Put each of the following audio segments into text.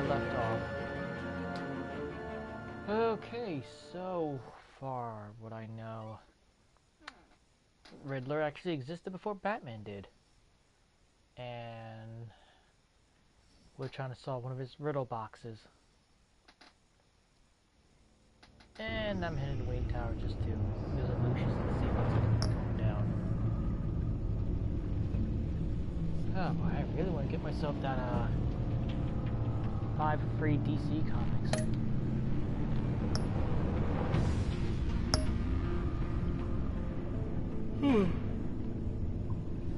I left off. Okay, so far what I know, Riddler actually existed before Batman did. And we're trying to solve one of his riddle boxes. And I'm headed to Wayne Tower just to visit Lucius and see what's going down. Oh boy, I really want to get myself that 5 free DC comics.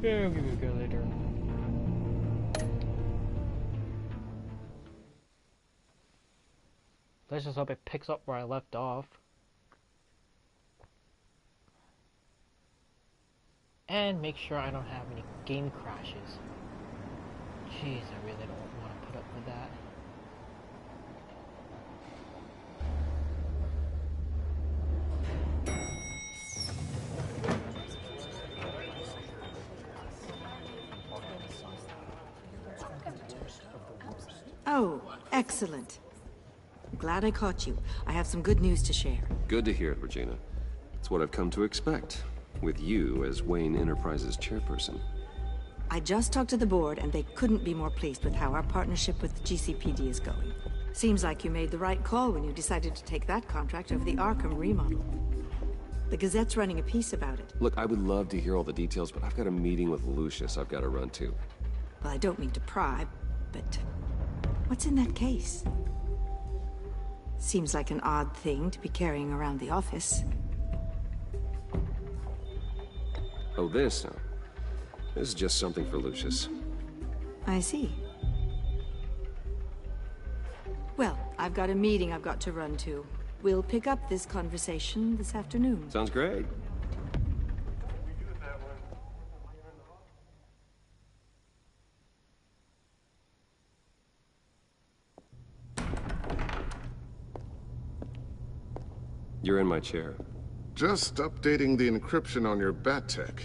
Yeah, I'll give you a go later. Let's just hope it picks up where I left off. And make sure I don't have any game crashes. Jeez, I really don't want to put up with that. Oh, excellent. I'm glad I caught you. I have some good news to share. Good to hear it, Regina. It's what I've come to expect, with you as Wayne Enterprises chairperson. I just talked to the board, and they couldn't be more pleased with how our partnership with the GCPD is going. Seems like you made the right call when you decided to take that contract over the Arkham remodel. The Gazette's running a piece about it. Look, I would love to hear all the details, but I've got a meeting with Lucius I've got to run to. Well, I don't mean to pry, but what's in that case? Seems like an odd thing to be carrying around the office. Oh, this? No. This is just something for Lucius. I see. Well, I've got a meeting I've got to run to. We'll pick up this conversation this afternoon. Sounds great. You're in my chair. Just updating the encryption on your Bat-Tech.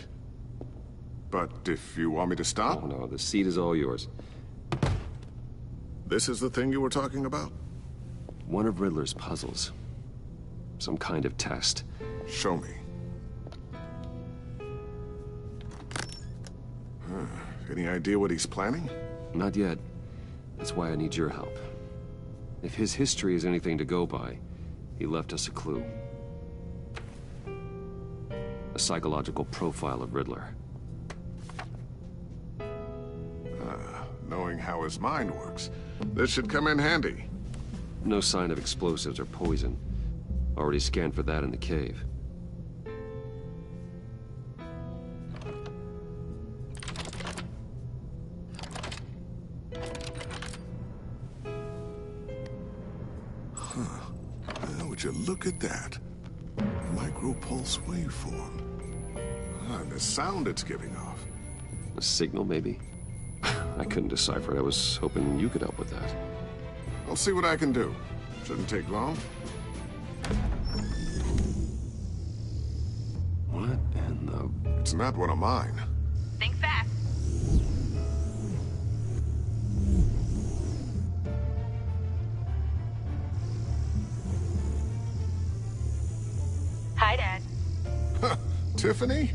But if you want me to stop... Oh, no, the seat is all yours. This is the thing you were talking about? One of Riddler's puzzles. Some kind of test. Show me. Any idea what he's planning? Not yet. That's why I need your help. If his history is anything to go by, he left us a clue. A psychological profile of Riddler. Knowing how his mind works, this should come in handy. No sign of explosives or poison. Already scanned for that in the cave. Would you look at that? Micropulse waveform. And the sound it's giving off. A signal, maybe? I couldn't decipher it. I was hoping you could help with that. I'll see what I can do. Shouldn't take long. What in the... It's not one of mine. Think fast. Hi, Dad. Tiffany?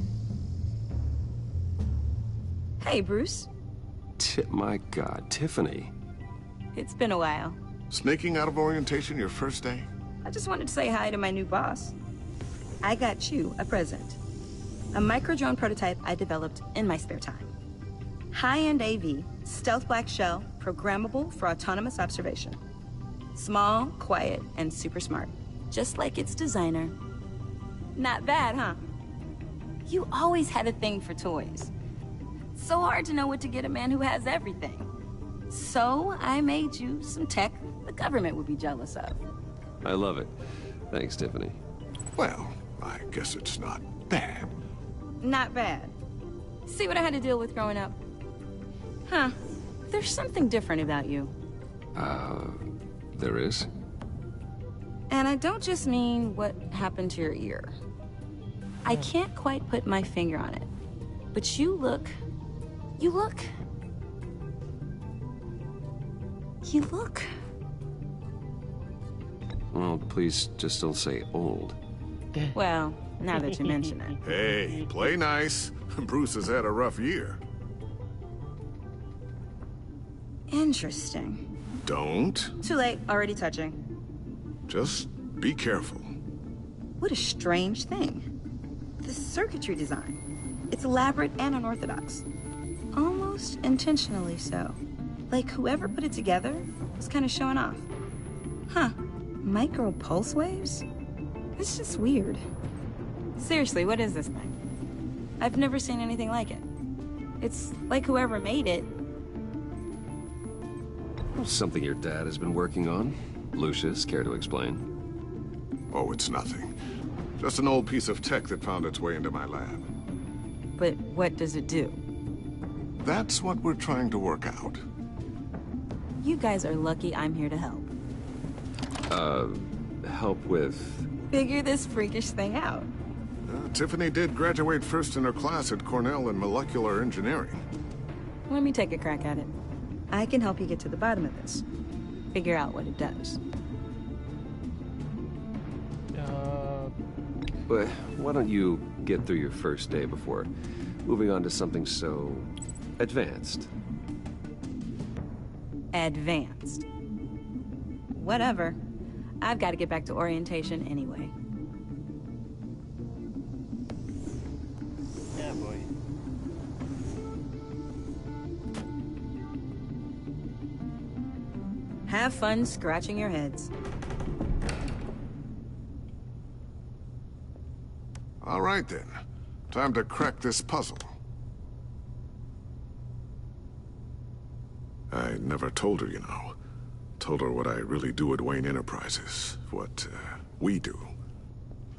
Hey, Bruce. My God, Tiffany. It's been a while. Sneaking out of orientation your first day? I just wanted to say hi to my new boss. I got you a present. A micro-drone prototype I developed in my spare time. High-end AV, stealth black shell, programmable for autonomous observation. Small, quiet, and super smart. Just like its designer. Not bad, huh? You always had a thing for toys. So hard to know what to get a man who has everything. So I made you some tech the government would be jealous of. I love it. Thanks, Tiffany. Well, I guess it's not bad. Not bad. See what I had to deal with growing up? Huh. There's something different about you. There is? And I don't just mean what happened to your ear. I can't quite put my finger on it. But you look... You look... Well, please just don't say old. Well, now that you mention it. Hey, play nice. Bruce has had a rough year. Interesting. Don't. Too late, already touching. Just be careful. What a strange thing. The circuitry design. It's elaborate and unorthodox. Almost intentionally so. Like whoever put it together was kind of showing off. Huh. Micro pulse waves? It's just weird. Seriously, what is this thing? I've never seen anything like it. It's like whoever made it. Something your dad has been working on. Lucius, care to explain? Oh, it's nothing. Just an old piece of tech that found its way into my lab. But what does it do? That's what we're trying to work out. You guys are lucky I'm here to help. Help with... Figure this freakish thing out. Tiffany did graduate first in her class at Cornell in molecular engineering. Let me take a crack at it. I can help you get to the bottom of this. Figure out what it does. But why don't you get through your first day before moving on to something so... advanced? Advanced. Whatever. I've got to get back to orientation anyway. Yeah, boy. Have fun scratching your heads. All right, then. Time to crack this puzzle. I never told her, you know. Told her what I really do at Wayne Enterprises. What, we do.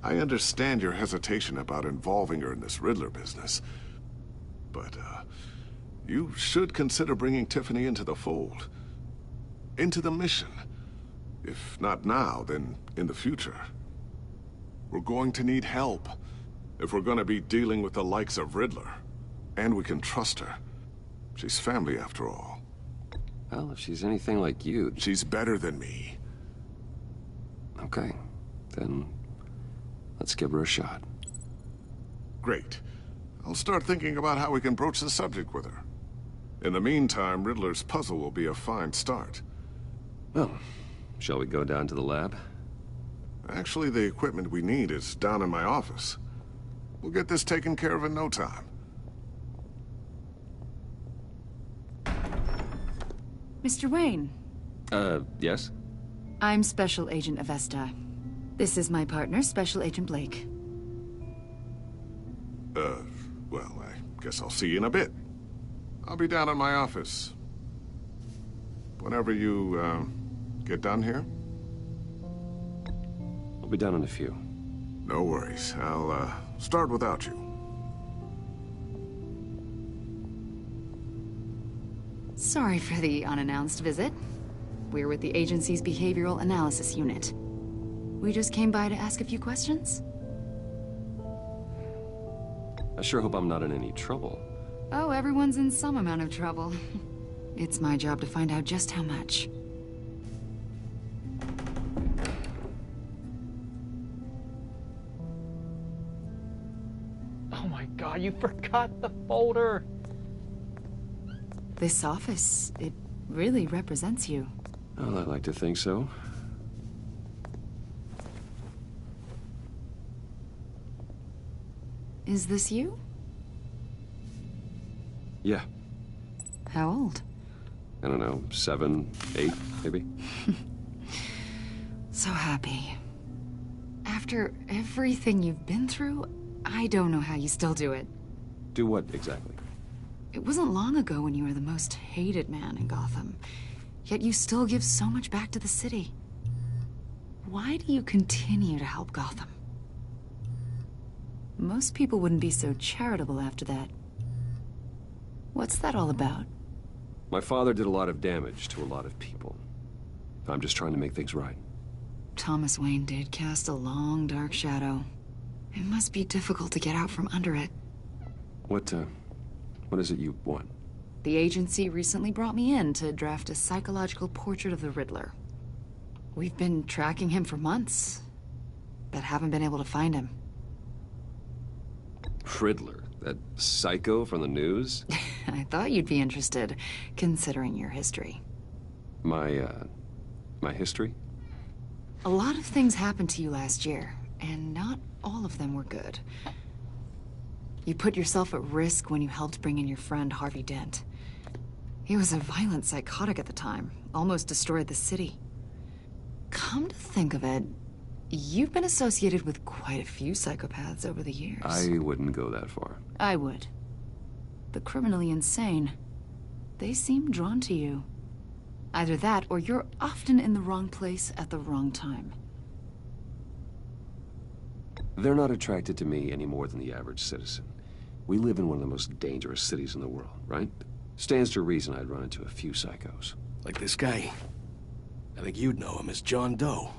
I understand your hesitation about involving her in this Riddler business. But, you should consider bringing Tiffany into the fold. Into the mission. If not now, then in the future. We're going to need help. If we're gonna be dealing with the likes of Riddler. And we can trust her. She's family after all. Well, if she's anything like you... She's better than me. Okay. Then... let's give her a shot. Great. I'll start thinking about how we can broach the subject with her. In the meantime, Riddler's puzzle will be a fine start. Well, shall we go down to the lab? Actually, the equipment we need is down in my office. We'll get this taken care of in no time. Mr. Wayne. Yes? I'm Special Agent Avesta. This is my partner, Special Agent Blake. Well, I guess I'll see you in a bit. I'll be down in my office. Whenever you, get done here? I'll be down in a few. No worries. I'll, start without you. Sorry for the unannounced visit. We're with the agency's Behavioral Analysis Unit. We just came by to ask a few questions. I sure hope I'm not in any trouble. Oh, everyone's in some amount of trouble. It's my job to find out just how much. Oh my god, you forgot the folder! This office, it really represents you. Well, I'd like to think so. Is this you? Yeah. How old? I don't know, 7, 8, maybe? So happy. After everything you've been through, I don't know how you still do it. Do what, exactly? It wasn't long ago when you were the most hated man in Gotham. Yet you still give so much back to the city. Why do you continue to help Gotham? Most people wouldn't be so charitable after that. What's that all about? My father did a lot of damage to a lot of people. I'm just trying to make things right. Thomas Wayne did cast a long, dark shadow. It must be difficult to get out from under it. What is it you want? The agency recently brought me in to draft a psychological portrait of the Riddler. We've been tracking him for months, but haven't been able to find him. Riddler? That psycho from the news? I thought you'd be interested, considering your history. My history? A lot of things happened to you last year, and not all of them were good. You put yourself at risk when you helped bring in your friend Harvey Dent. He was a violent psychotic at the time, almost destroyed the city. Come to think of it, you've been associated with quite a few psychopaths over the years. I wouldn't go that far. I would. The criminally insane. They seem drawn to you. Either that, or you're often in the wrong place at the wrong time. They're not attracted to me any more than the average citizen. We live in one of the most dangerous cities in the world, right? Stands to reason I'd run into a few psychos. Like this guy. I think you'd know him as John Doe.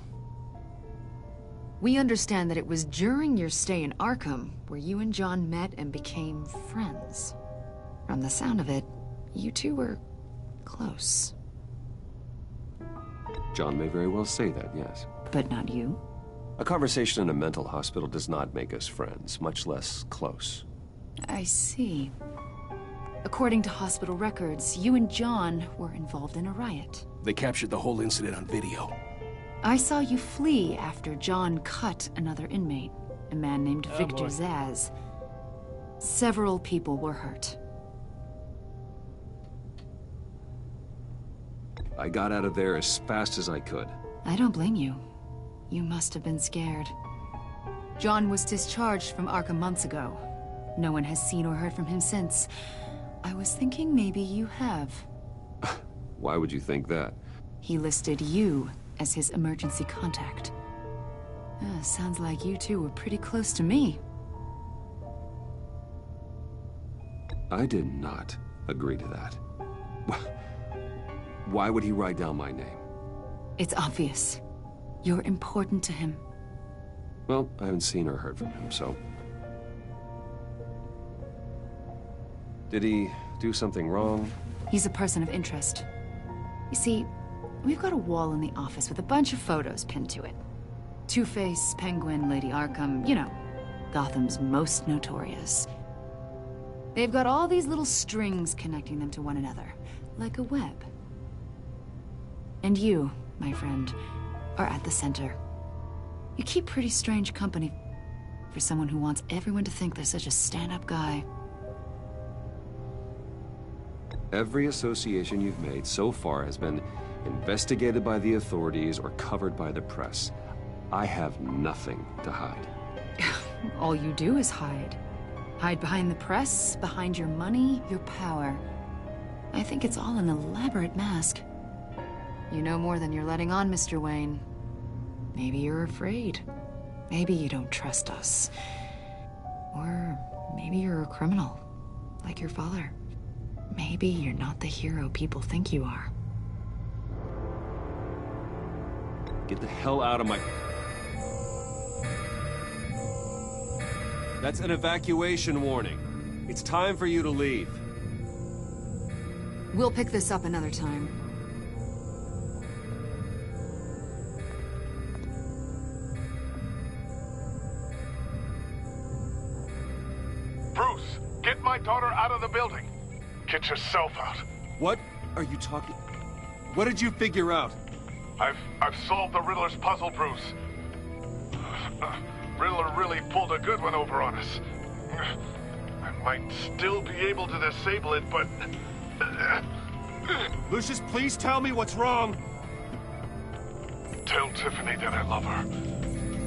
We understand that it was during your stay in Arkham where you and John met and became friends. From the sound of it, you two were close. John may very well say that, yes. But not you? A conversation in a mental hospital does not make us friends, much less close. I see. According to hospital records, you and John were involved in a riot. They captured the whole incident on video. I saw you flee after John cut another inmate, a man named Victor boy. Zsasz. Several people were hurt. I got out of there as fast as I could. I don't blame you. You must have been scared. John was discharged from Arkham months ago. No one has seen or heard from him since. I was thinking maybe you have. Why would you think that? He listed you as his emergency contact. Sounds like you two were pretty close to me. I did not agree to that. Why would he write down my name? It's obvious. You're important to him. Well, I haven't seen or heard from him, so... Did he do something wrong? He's a person of interest. You see, we've got a wall in the office with a bunch of photos pinned to it. Two-Face, Penguin, Lady Arkham, you know, Gotham's most notorious. They've got all these little strings connecting them to one another, like a web. And you, my friend, are at the center. You keep pretty strange company for someone who wants everyone to think they're such a stand-up guy. Every association you've made so far has been investigated by the authorities or covered by the press. I have nothing to hide. All you do is hide. Hide behind the press, behind your money, your power. I think it's all an elaborate mask. You know more than you're letting on, Mr. Wayne. Maybe you're afraid. Maybe you don't trust us. Or maybe you're a criminal, like your father. Maybe you're not the hero people think you are. Get the hell out of my... That's an evacuation warning. It's time for you to leave. We'll pick this up another time. Bruce, get my daughter out of the building. Get yourself out. What are you talking... What did you figure out? I've solved the Riddler's puzzle, Bruce. Riddler really pulled a good one over on us. I might still be able to disable it, but... Lucius, please tell me what's wrong. Tell Tiffany that I love her.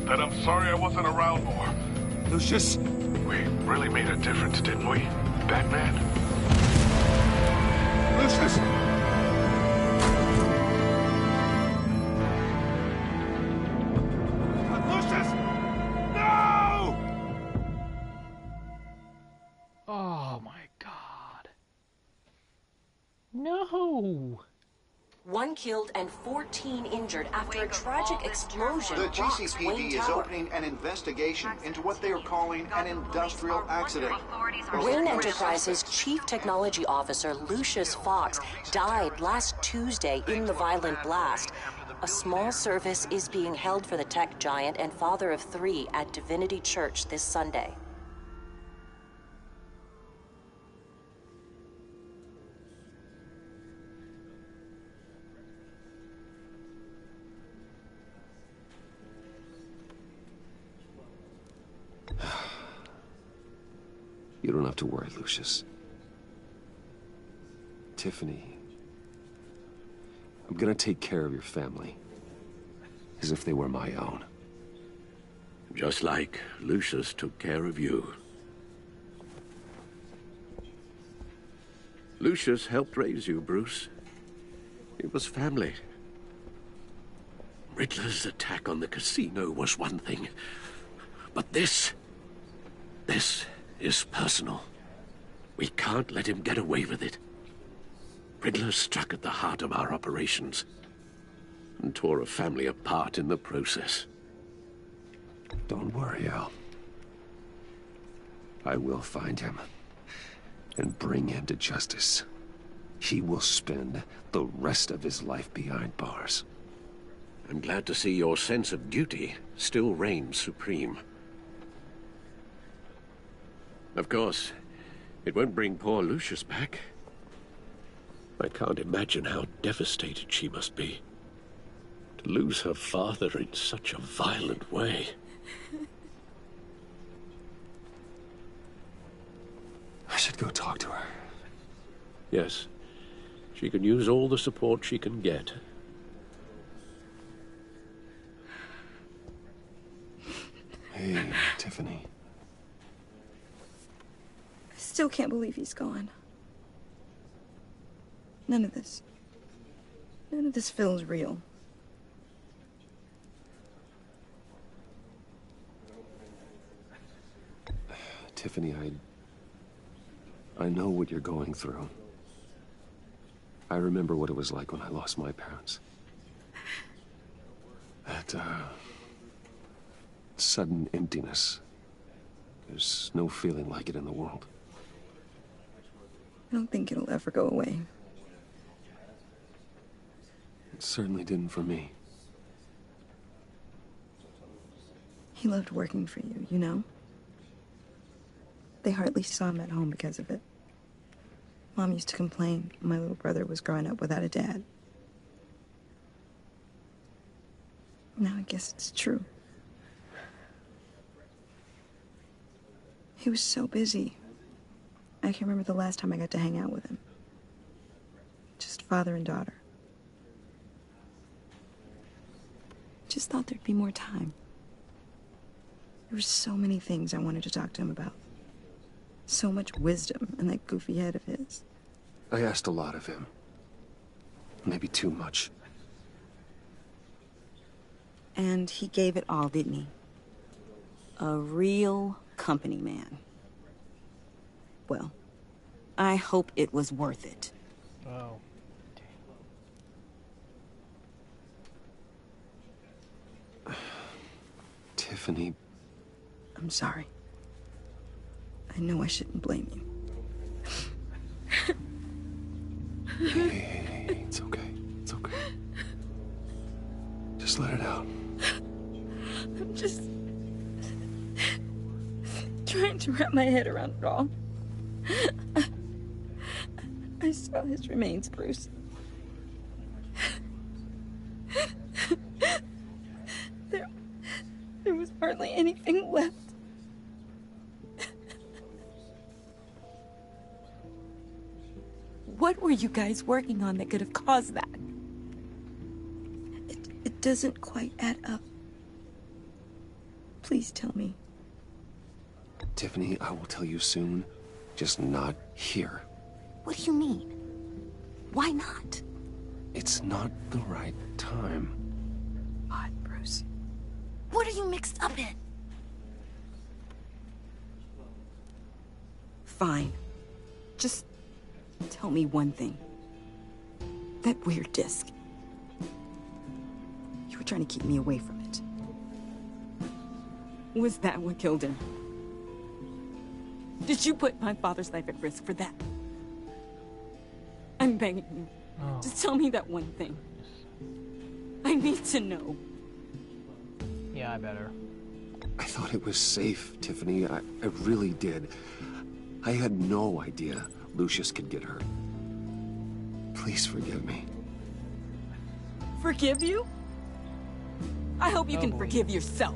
That I'm sorry I wasn't around more. Lucius? We really made a difference, didn't we, Batman? Lucius! Lucius! No! Oh my god. No! 1 killed and 14 injured after a tragic explosion The rocks GCPD Wayne is Tower. opening an investigation into what they are calling an industrial accident. Wayne Enterprises' Chief Technology Officer Lucius Fox died last Tuesday in the violent blast. A small service is being held for the tech giant and father of 3 at Divinity Church this Sunday. You don't have to worry, Lucius. Tiffany, I'm gonna take care of your family. As if they were my own. Just like Lucius took care of you. Lucius helped raise you, Bruce. It was family. Riddler's attack on the casino was one thing. But this is personal. We can't let him get away with it. Riddler struck at the heart of our operations and tore a family apart in the process. Don't worry, Al. I will find him and bring him to justice. He will spend the rest of his life behind bars. I'm glad to see your sense of duty still reigns supreme. Of course, it won't bring poor Lucius back. I can't imagine how devastated she must be. To lose her father in such a violent way. I should go talk to her. Yes, she can use all the support she can get. Hey, Tiffany. I still can't believe he's gone. None of this feels real. Tiffany, I know what you're going through. I remember what it was like when I lost my parents. That, sudden emptiness. There's no feeling like it in the world. I don't think it'll ever go away. It certainly didn't for me. He loved working for you, you know? They hardly saw him at home because of it. Mom used to complain my little brother was growing up without a dad. Now I guess it's true. He was so busy. I can't remember the last time I got to hang out with him. Just father and daughter. Just thought there'd be more time. There were so many things I wanted to talk to him about. So much wisdom in that goofy head of his. I asked a lot of him. Maybe too much. And he gave it all, didn't he? A real company man. Well, I hope it was worth it. Oh. Tiffany. I'm sorry. I know I shouldn't blame you. Hey, it's okay. It's okay. Just let it out. I'm just trying to wrap my head around it all. I saw his remains, Bruce. There was hardly anything left. What were you guys working on that could have caused that? It doesn't quite add up. Please tell me. Tiffany, I will tell you soon. Just not here. What do you mean? Why not? It's not the right time. What, Bruce? What are you mixed up in? Fine. Just tell me one thing. That weird disc. You were trying to keep me away from it. Was that what killed him? Did you put my father's life at risk for that? I'm begging you. Oh. Just tell me that one thing. I need to know. Yeah, I better. I thought it was safe, Tiffany. I really did. I had no idea Lucius could get hurt. Please forgive me. Forgive you? I hope you can forgive yourself.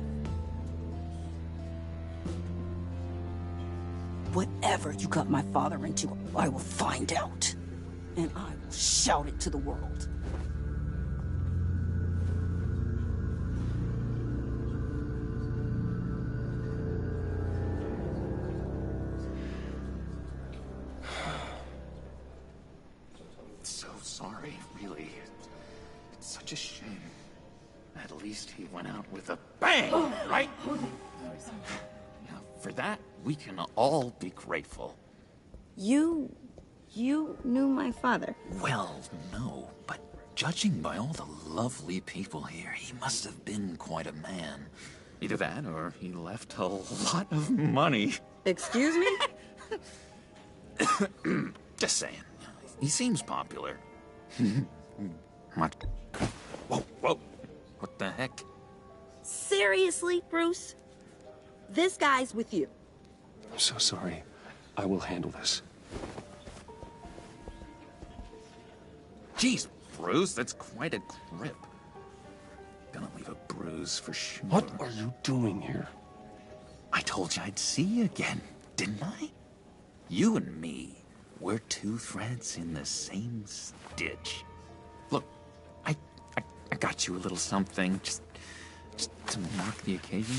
Whatever you got my father into, I will find out. And I will shout it to the world. So sorry, really. It's such a shame. At least he went out with a bang, right? Now, for that, we can all be grateful. You knew my father? Well, no, but judging by all the lovely people here, he must have been quite a man. Either that, or he left a lot of money. Excuse me? Just saying. He seems popular. What? Whoa, whoa. What the heck? Seriously, Bruce? This guy's with you. I'm so sorry. I will handle this. Jeez, Bruce, that's quite a grip. Gonna leave a bruise for sure. What are you doing here? I told you I'd see you again, didn't I? You and me, we're two threads in the same stitch. Look, I got you a little something, just to mark the occasion.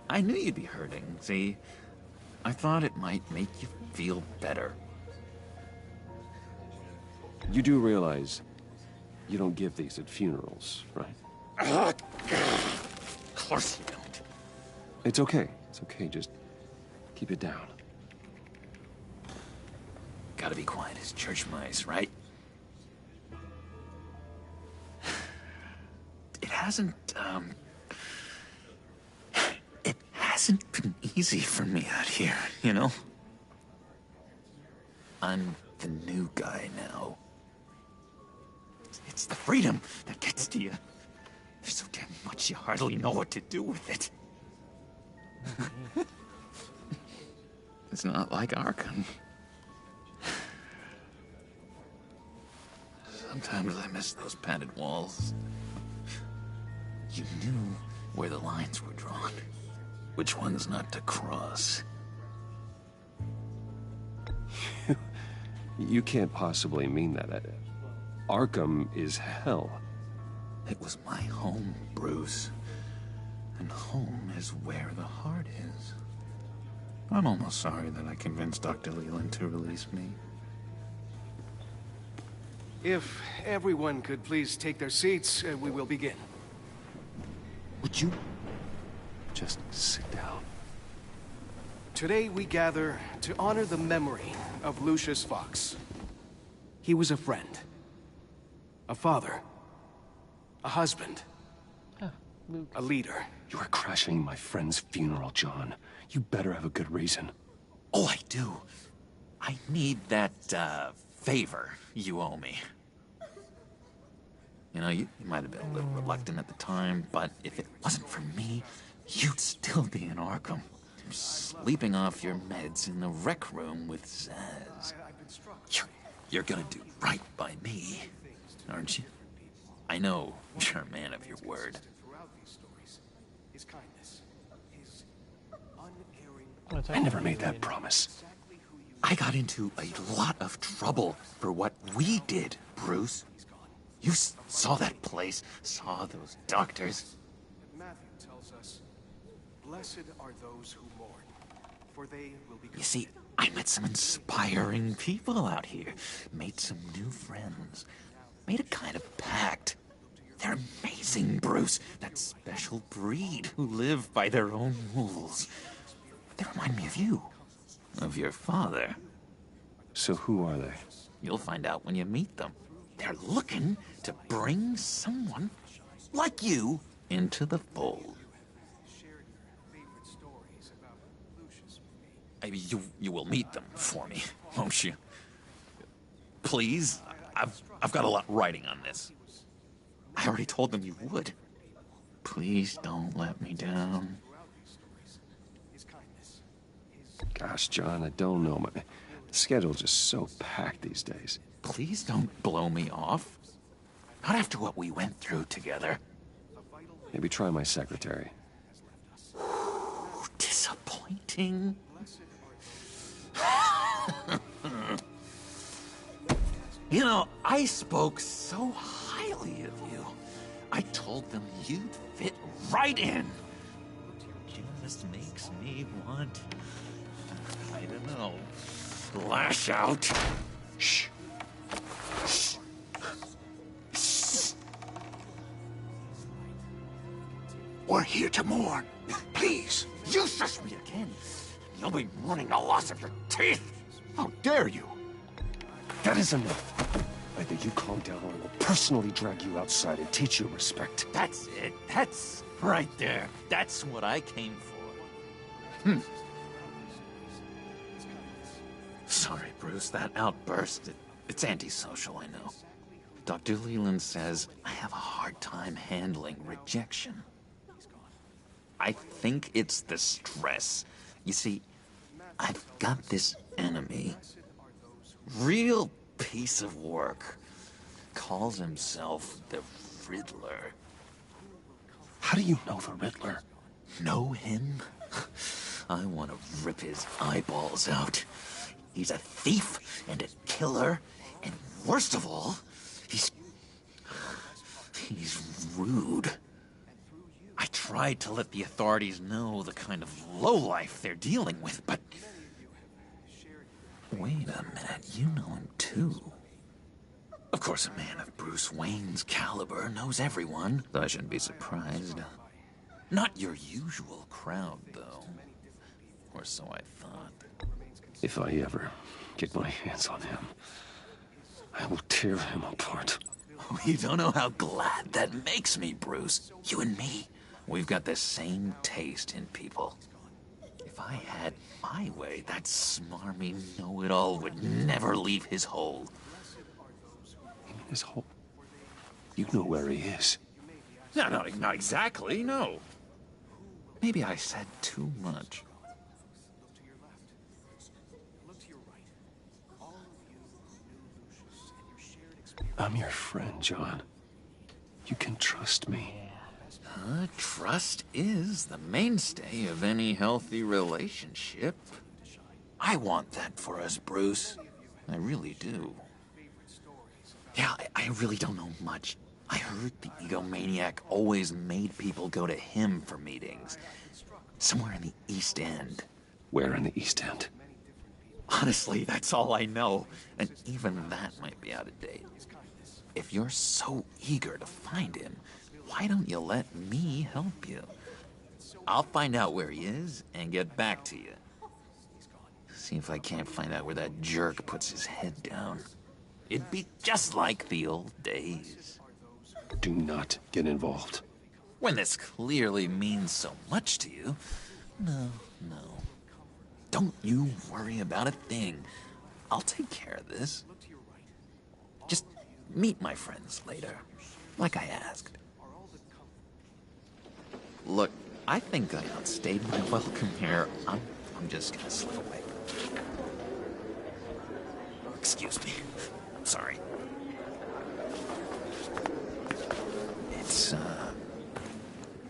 I knew you'd be hurting, see? I thought it might make you feel better. You do realize you don't give these at funerals, right? Of course you don't. It's okay. It's okay. Just keep it down. Gotta be quiet as church mice, right? It hasn't been easy for me out here, you know? I'm the new guy now. It's the freedom that gets to you. There's so damn much you hardly know what to do with it. It's not like Arkham. Sometimes I miss those padded walls. You knew where the lines were drawn. Which ones not to cross. You can't possibly mean that. Arkham is hell. It was my home, Bruce. And home is where the heart is. I'm almost sorry that I convinced Dr. Leland to release me. If everyone could please take their seats, we will begin. Would you just sit down? Today we gather to honor the memory of Lucius Fox. He was a friend, a father, a husband, a leader. You are crashing my friend's funeral, John. You better have a good reason. Oh, I do. I need that, favor you owe me. You know, you might have been a little reluctant at the time, but if it wasn't for me, you'd still be in Arkham. Sleeping off your meds in the rec room with Zsasz. You're gonna do right by me, aren't you? I know you're a man of your word. I never made that promise. I got into a lot of trouble for what we did, Bruce. You saw that place, saw those doctors. Matthew tells us, blessed are those who mourn, for they will be... You see, I met some inspiring people out here, made some new friends, made a kind of pact. They're amazing. missing, Bruce. That special breed who live by their own rules. They remind me of you. Of your father. So who are they? You'll find out when you meet them. They're looking to bring someone like you into the fold. You will meet them for me, won't you? Please? I've got a lot riding on this. I already told them you would. Please don't let me down. Gosh, John, I don't know. My schedule's just so packed these days. Please don't blow me off. Not after what we went through together. Maybe try my secretary. Disappointing. You know, I spoke so highly of you. I told them you'd fit right in. Just makes me want... I don't know. Lash out. Shh. Shh. Shh. We're here to mourn. Please. You shush me again. You'll be mourning the loss of your teeth. How dare you? That is enough. Either you calm down or I will personally drag you outside and teach you respect. That's it. That's right there. That's what I came for. Sorry, Bruce. That outburst, it's antisocial, I know. Dr. Leland says I have a hard time handling rejection. I think it's the stress. You see, I've got this enemy. Real piece of work. Calls himself the Riddler. How do you know the Riddler? Know him? I want to rip his eyeballs out. He's a thief and a killer, and worst of all, he's rude. I tried to let the authorities know the kind of lowlife they're dealing with, but... Wait a minute, you know him too. Of course, a man of Bruce Wayne's caliber knows everyone, though I shouldn't be surprised. Not your usual crowd, though. Or so I thought. If I ever get my hands on him, I will tear him apart. Oh, you don't know how glad that makes me, Bruce. You and me, we've got the same taste in people. If I had my way, that smarmy know-it-all would never leave his hole. You mean his hole? You know where he is. No, not exactly, no. Maybe I said too much. I'm your friend, John. You can trust me. Trust is the mainstay of any healthy relationship. I want that for us, Bruce. I really do. Yeah, I really don't know much. I heard the egomaniac always made people go to him for meetings. Somewhere in the East End. Where in the East End? Honestly, that's all I know. And even that might be out of date. If you're so eager to find him, why don't you let me help you? I'll find out where he is and get back to you. See if I can't find out where that jerk puts his head down. It'd be just like the old days. Do not get involved. When this clearly means so much to you. No. Don't you worry about a thing. I'll take care of this. Just meet my friends later, like I asked. Look, I think I outstayed my welcome here. I'm just gonna slip away. Excuse me. Sorry.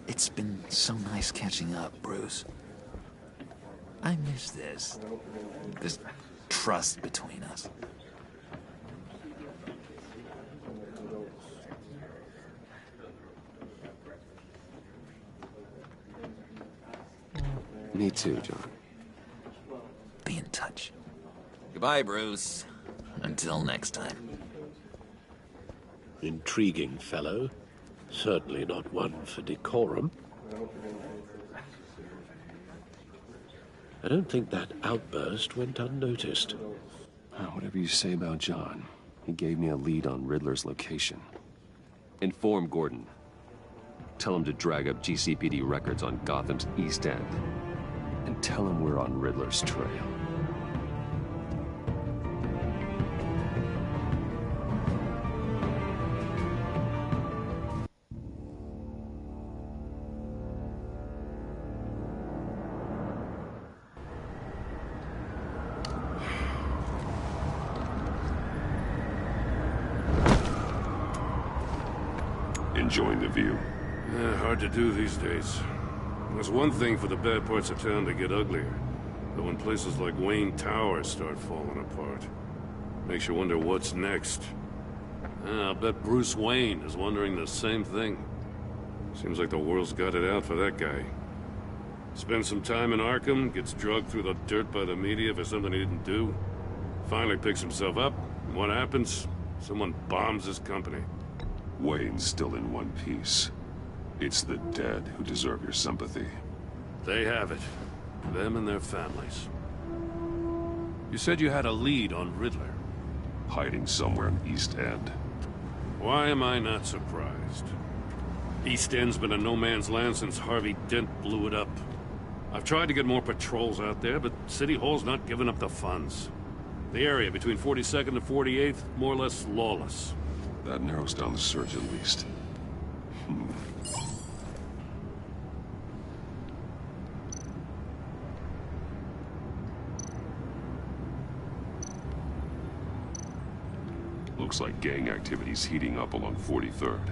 It's been so nice catching up, Bruce. I miss this trust between us. Me too, John. Be in touch. Goodbye, Bruce. Until next time. Intriguing fellow. Certainly not one for decorum. I don't think that outburst went unnoticed. Whatever you say about John, he gave me a lead on Riddler's location. Inform Gordon. Tell him to drag up GCPD records on Gotham's East End. And tell him we're on Riddler's trail. Enjoying the view? Yeah, hard to do these days. There's one thing for the bad parts of town to get uglier. But when places like Wayne Tower start falling apart, makes you wonder what's next. I'll bet Bruce Wayne is wondering the same thing. Seems like the world's got it out for that guy. Spends some time in Arkham, gets drugged through the dirt by the media for something he didn't do. Finally picks himself up, and what happens? Someone bombs his company. Wayne's still in one piece. It's the dead who deserve your sympathy. They have it. Them and their families. You said you had a lead on Riddler. Hiding somewhere in East End. Why am I not surprised? East End's been a no-man's land since Harvey Dent blew it up. I've tried to get more patrols out there, but City Hall's not giving up the funds. The area between 42nd and 48th, more or less lawless. That narrows down the search at least. Looks like gang activity's heating up along 43rd.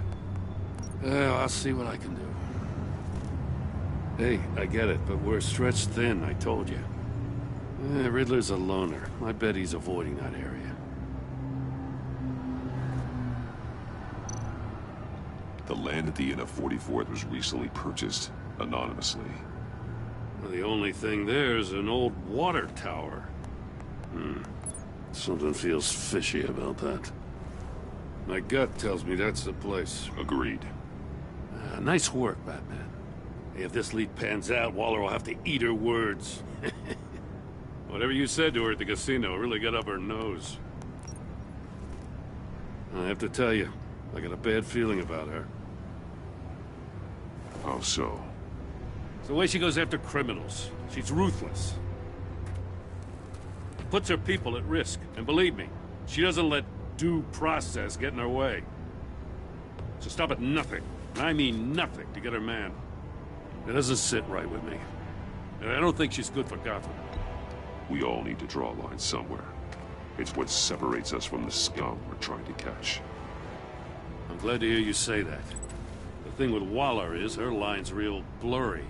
Well, I'll see what I can do. Hey, I get it, but we're stretched thin, I told you. Riddler's a loner. I bet he's avoiding that area. The land at the end of 44th was recently purchased, anonymously. Well, the only thing there is an old water tower. Something feels fishy about that. My gut tells me that's the place. Agreed. Nice work, Batman. Hey, if this lead pans out, Waller will have to eat her words. Whatever you said to her at the casino really got up her nose. I have to tell you, I got a bad feeling about her. How so? It's the way she goes after criminals. She's ruthless. Puts her people at risk. And believe me, she doesn't let due process get in her way. So stop at nothing, and I mean nothing, to get her man. It doesn't sit right with me. And I don't think she's good for Gotham. We all need to draw a line somewhere. It's what separates us from the scum we're trying to catch. I'm glad to hear you say that. The thing with Waller is her line's real blurry.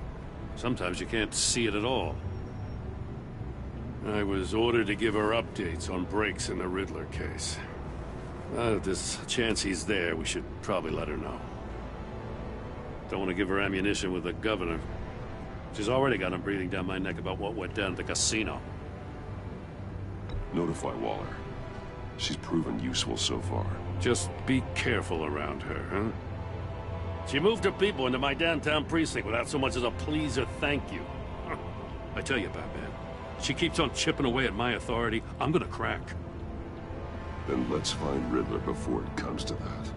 Sometimes you can't see it at all. I was ordered to give her updates on breaks in the Riddler case. If there's a chance he's there, we should probably let her know. Don't want to give her ammunition with the governor. She's already got him breathing down my neck about what went down at the casino. Notify Waller. She's proven useful so far. Just be careful around her, huh? She moved her people into my downtown precinct without so much as a please or thank you. I tell you, Batman, she keeps on chipping away at my authority, I'm gonna crack. Then let's find Riddler before it comes to that.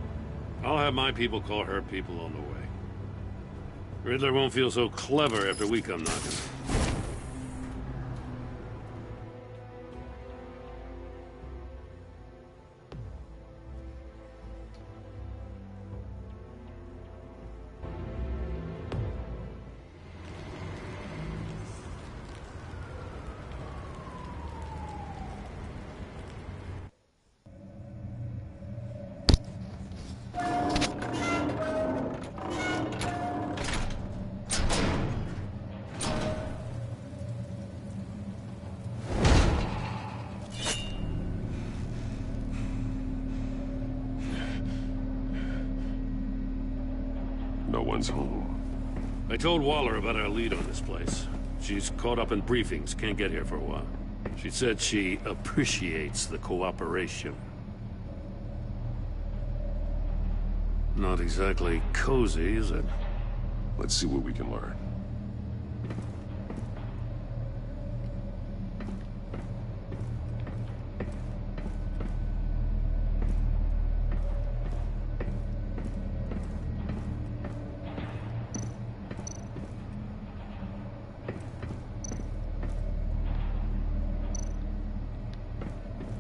I'll have my people call her people on the way. Riddler won't feel so clever after we come knocking. No one's home. I told Waller about our lead on this place. She's caught up in briefings, can't get here for a while. She said she appreciates the cooperation. Not exactly cozy, is it? Let's see what we can learn.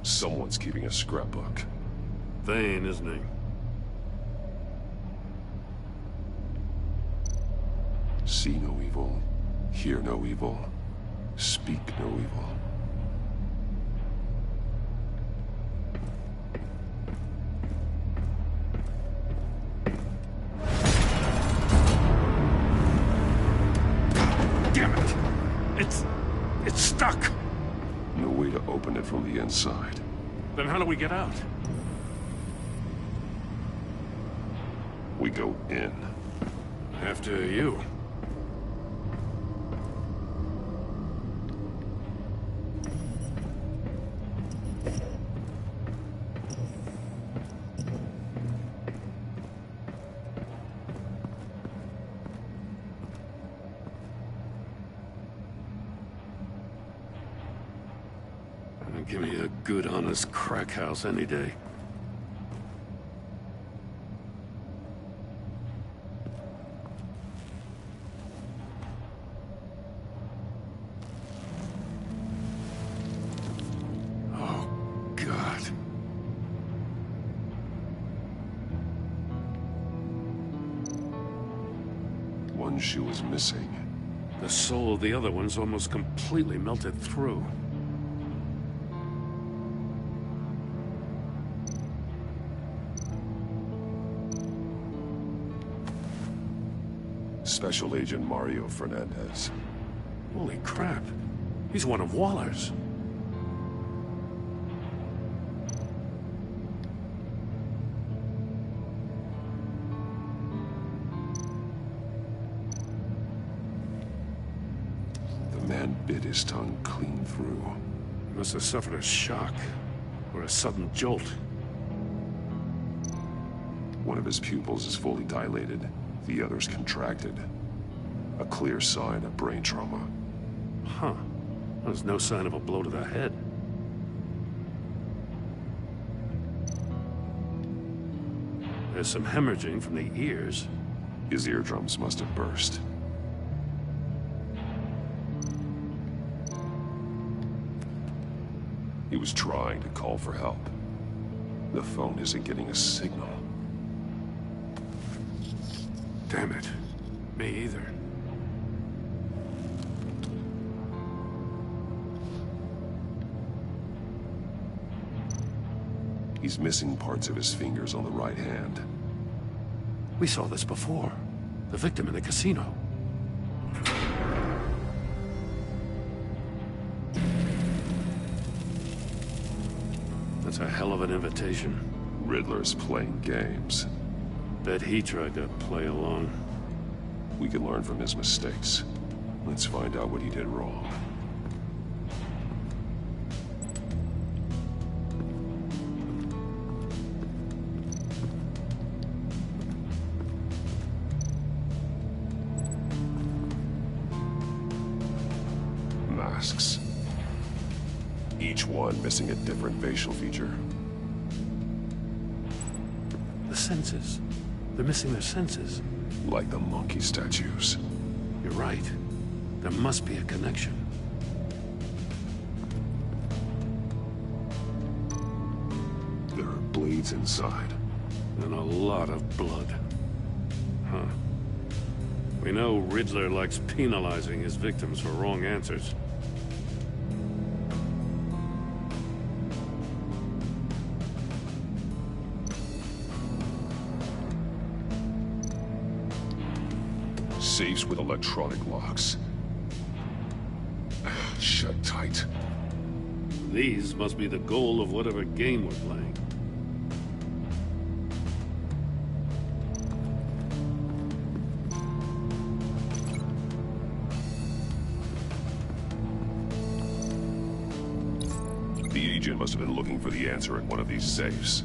Someone's keeping a scrapbook. Vane, isn't he? See no evil, hear no evil, speak no evil. Damn it! It's stuck! No way to open it from the inside. Then how do we get out? We go in. After you. Give me a good, honest crack house any day. Oh, God. One shoe is missing. The sole of the other one's almost completely melted through. Special Agent Mario Fernandez. Holy crap. He's one of Waller's. The man bit his tongue clean through. He must have suffered a shock, or a sudden jolt. One of his pupils is fully dilated, the other's contracted. A clear sign of brain trauma. Huh. There's no sign of a blow to the head. There's some hemorrhaging from the ears. His eardrums must have burst. He was trying to call for help. The phone isn't getting a signal. Damn it. Me either. He's missing parts of his fingers on the right hand. We saw this before. The victim in the casino. That's a hell of an invitation. Riddler's playing games. Bet he tried to play along. We can learn from his mistakes. Let's find out what he did wrong. Masks. Each one missing a different facial feature. The senses. They're missing their senses. Like the monkey statues. You're right. There must be a connection. There are blades inside. And a lot of blood. Huh. We know Riddler likes penalizing his victims for wrong answers. Safes with electronic locks. Shut tight. These must be the goal of whatever game we're playing. The agent must have been looking for the answer in one of these safes.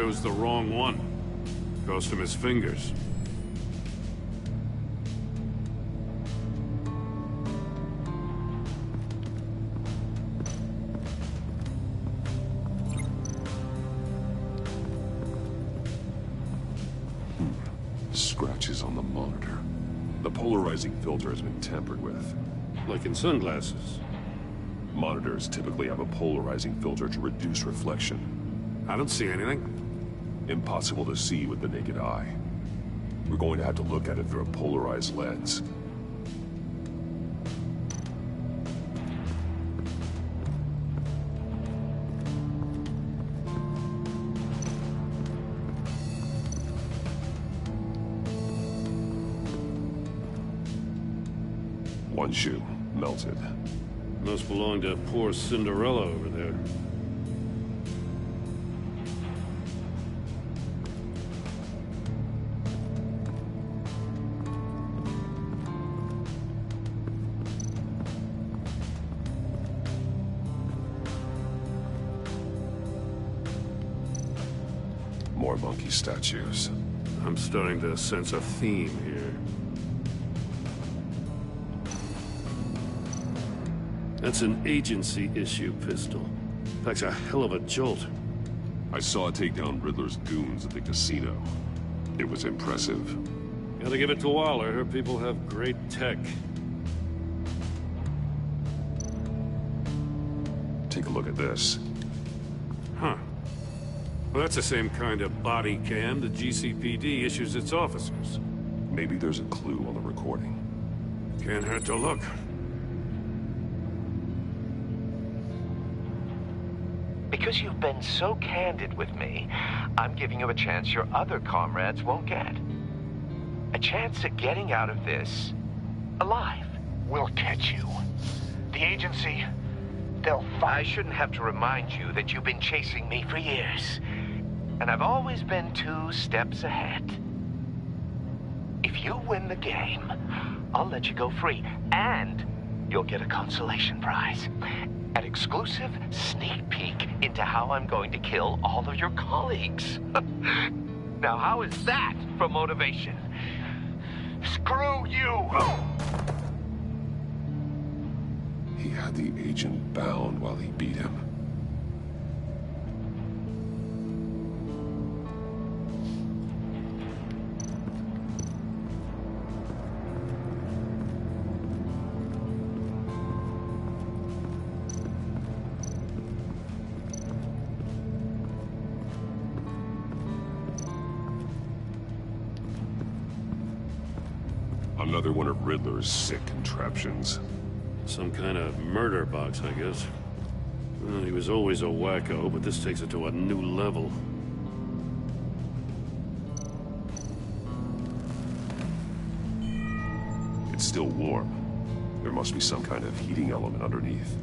chose the wrong one. Cost him his fingers. Scratches on the monitor. The polarizing filter has been tampered with. Like in sunglasses. Monitors typically have a polarizing filter to reduce reflection. I don't see anything. Impossible to see with the naked eye. We're going to have to look at it through a polarized lens. One shoe, melted. Must belong to poor Cinderella over there. More monkey statues. I'm starting to sense a theme here. That's an agency-issue pistol. Packs a hell of a jolt. I saw it take down Riddler's goons at the casino. It was impressive. Gotta give it to Waller. Her people have great tech. Take a look at this. Huh. Well, that's the same kind of body cam the GCPD issues its officers. Maybe there's a clue on the recording. Can't hurt to look. Because you've been so candid with me, I'm giving you a chance your other comrades won't get. A chance at getting out of this alive. We'll catch you. The agency, they'll find... I shouldn't have to remind you that you've been chasing me for years. And I've always been 2 steps ahead. If you win the game, I'll let you go free. And you'll get a consolation prize. An exclusive sneak peek into how I'm going to kill all of your colleagues. Now, how is that for motivation? Screw you! He had the agent bound while he beat him. Another one of Riddler's sick contraptions. Some kind of murder box, I guess. Well, he was always a wacko, but this takes it to a new level. It's still warm. There must be some kind of heating element underneath.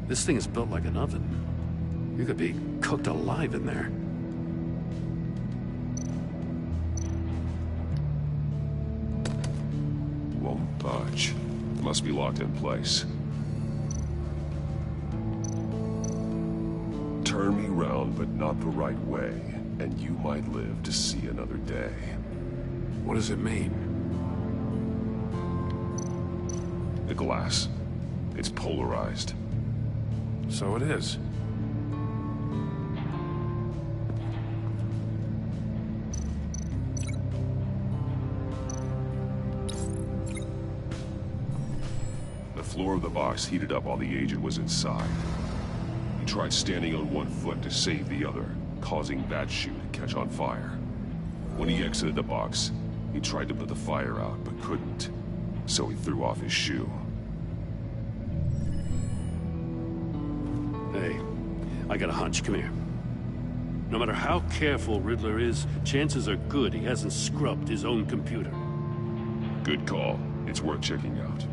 This thing is built like an oven. You could be cooked alive in there. Won't budge. Must be locked in place. Turn me round, but not the right way, and you might live to see another day. What does it mean? The glass. It's polarized. So it is. The floor of the box heated up while the agent was inside. He tried standing on one foot to save the other, causing that shoe to catch on fire. When he exited the box, he tried to put the fire out, but couldn't. So he threw off his shoe. Hey, I got a hunch. Come here. No matter how careful Riddler is, chances are good he hasn't scrubbed his own computer. Good call. It's worth checking out.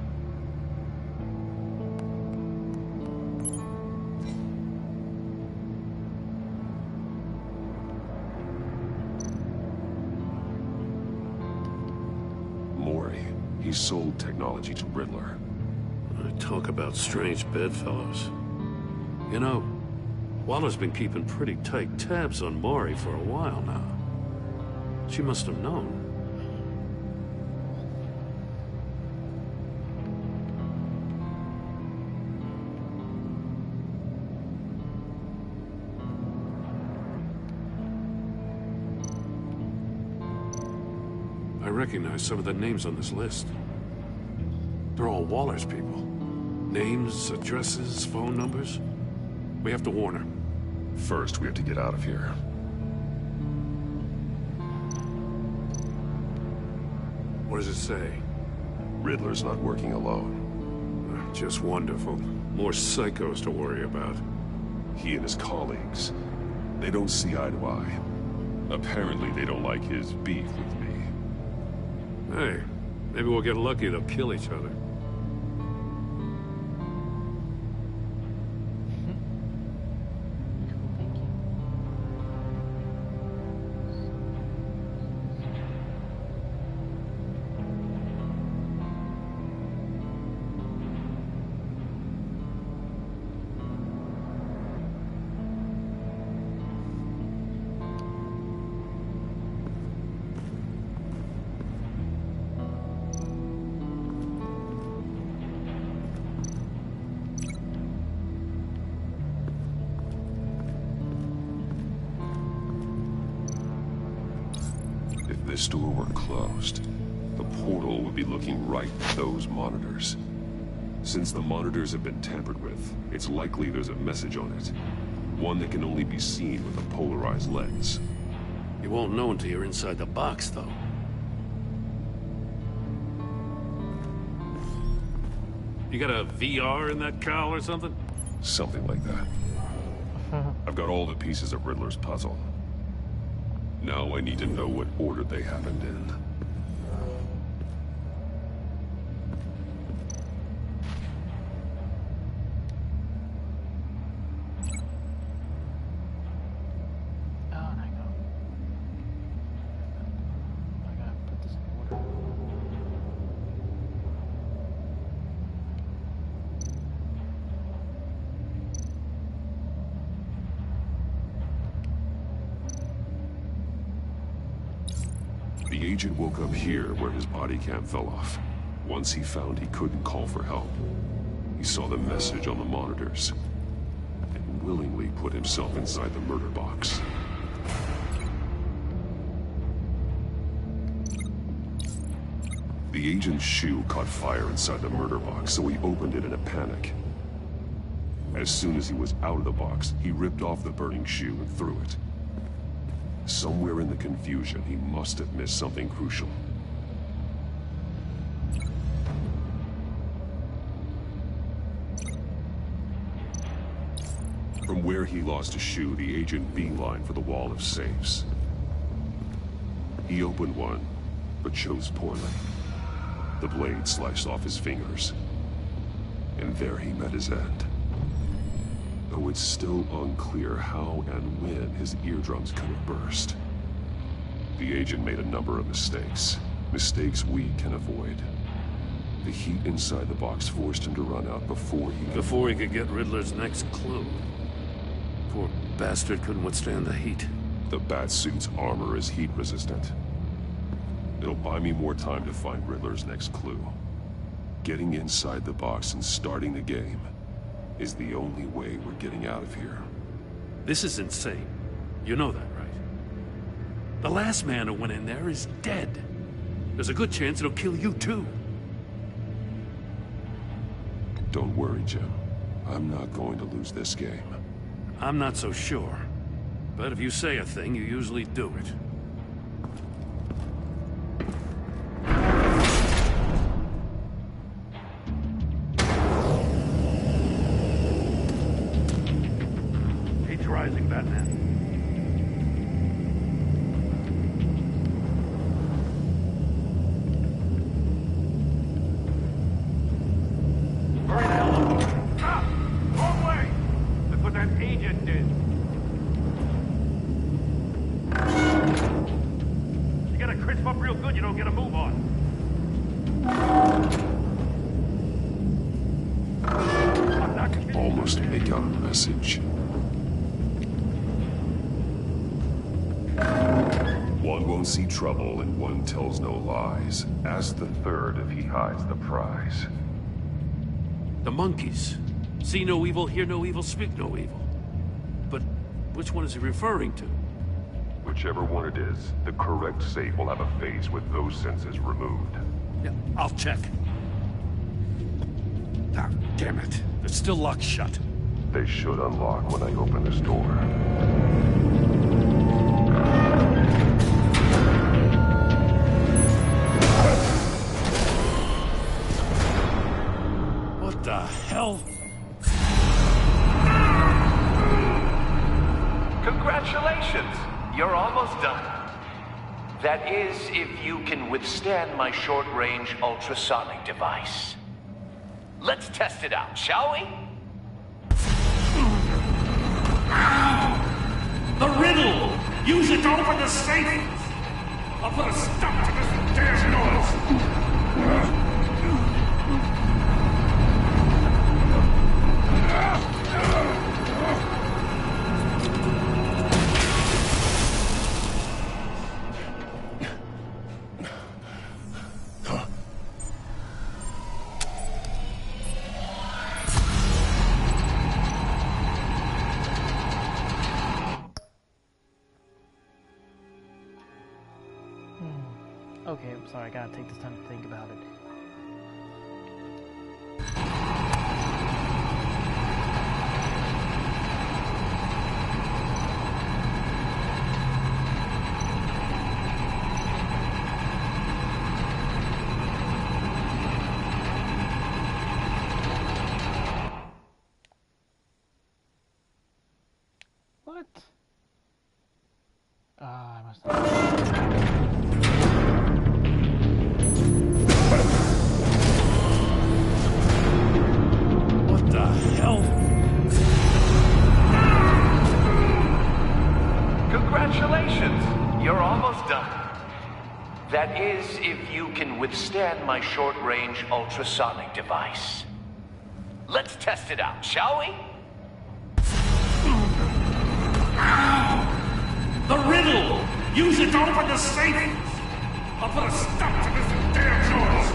Mori. He sold technology to Riddler. I talk about strange bedfellows. You know, Waller's been keeping pretty tight tabs on Maury for a while now. She must have known. I recognize some of the names on this list. They're all Waller's people. Names, addresses, phone numbers. We have to warn her. First, we have to get out of here. What does it say? Riddler's not working alone. Just wonderful. More psychos to worry about. He and his colleagues, they don't see eye to eye. Apparently, they don't like his beef with me. Hey, maybe we'll get lucky they'll kill each other. If this door were closed, the portal would be looking right at those monitors. Since the monitors have been tampered with, it's likely there's a message on it. One that can only be seen with a polarized lens. You won't know until you're inside the box, though. You got a VR in that cowl or something? Something like that. I've got all the pieces of Riddler's puzzle. Now I need to know what order they happened in. The agent woke up here where his body cam fell off. Once he found he couldn't call for help, he saw the message on the monitors and willingly put himself inside the murder box. The agent's shoe caught fire inside the murder box, so he opened it in a panic. As soon as he was out of the box, he ripped off the burning shoe and threw it. Somewhere in the confusion, he must have missed something crucial. From where he lost a shoe, the agent beelined for the wall of safes. He opened one, but chose poorly. The blade sliced off his fingers, and there he met his end. Though it's still unclear how and when his eardrums could have burst. The agent made a number of mistakes. Mistakes we can avoid. The heat inside the box forced him to run out before he could get Riddler's next clue. Poor bastard couldn't withstand the heat. The Batsuit's armor is heat resistant. It'll buy me more time to find Riddler's next clue. Getting inside the box and starting the game is the only way we're getting out of here. This is insane. You know that, right? The last man who went in there is dead. There's a good chance it'll kill you too. Don't worry, Jim. I'm not going to lose this game. I'm not so sure. But if you say a thing, you usually do it. Rising, Batman. Hurry the hell up! Stop! Wrong way! That's what that agent did. You gotta crisp up real good, you don't get a move on. I can almost make out a message. One won't see trouble and one tells no lies. Ask the third if he hides the prize. The monkeys. See no evil, hear no evil, speak no evil. But which one is he referring to? Whichever one it is, the correct safe will have a face with those senses removed. Yeah, I'll check. Ah, damn it. They're still locked shut. They should unlock when I open this door. What the hell? Congratulations! You're almost done. That is, if you can withstand my short-range ultrasonic device. Let's test it out, shall we? The riddle! Use it to open the safe! I'll put a stop to this damn noise! Okay, I'm sorry, I gotta take this time to think about it. What? I must have... Congratulations! You're almost done. That is, if you can withstand my short-range ultrasonic device. Let's test it out, shall we? The riddle! Use it to open the safe! I'll put a stop to this damn noise!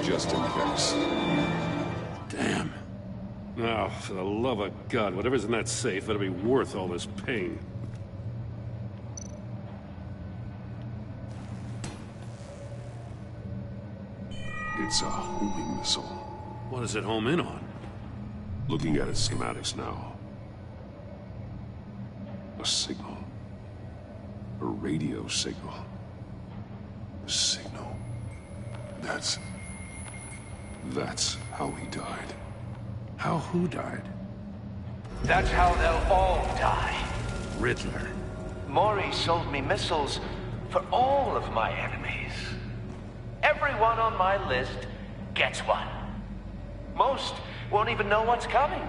Just in case. Damn. Now, for the love of God, whatever's in that safe better be worth all this pain. It's a homing missile. What does it home in on? Looking at its schematics now. A signal. A radio signal. A signal. That's how he died. How who died? That's how they'll all die. Riddler. Maury sold me missiles for all of my enemies. Everyone on my list gets one. Most won't even know what's coming.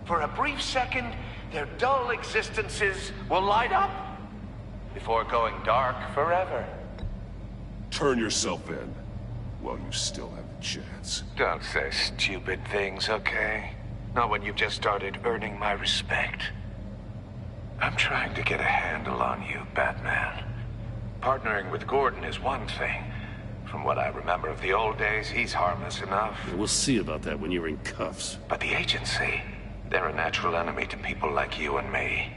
For a brief second, their dull existences will light up before going dark forever. Turn yourself in while you still have the chance. Don't say stupid things, okay? Not when you've just started earning my respect. I'm trying to get a handle on you, Batman. Partnering with Gordon is one thing. From what I remember of the old days, he's harmless enough. Yeah, we'll see about that when you're in cuffs. But the agency, they're a natural enemy to people like you and me.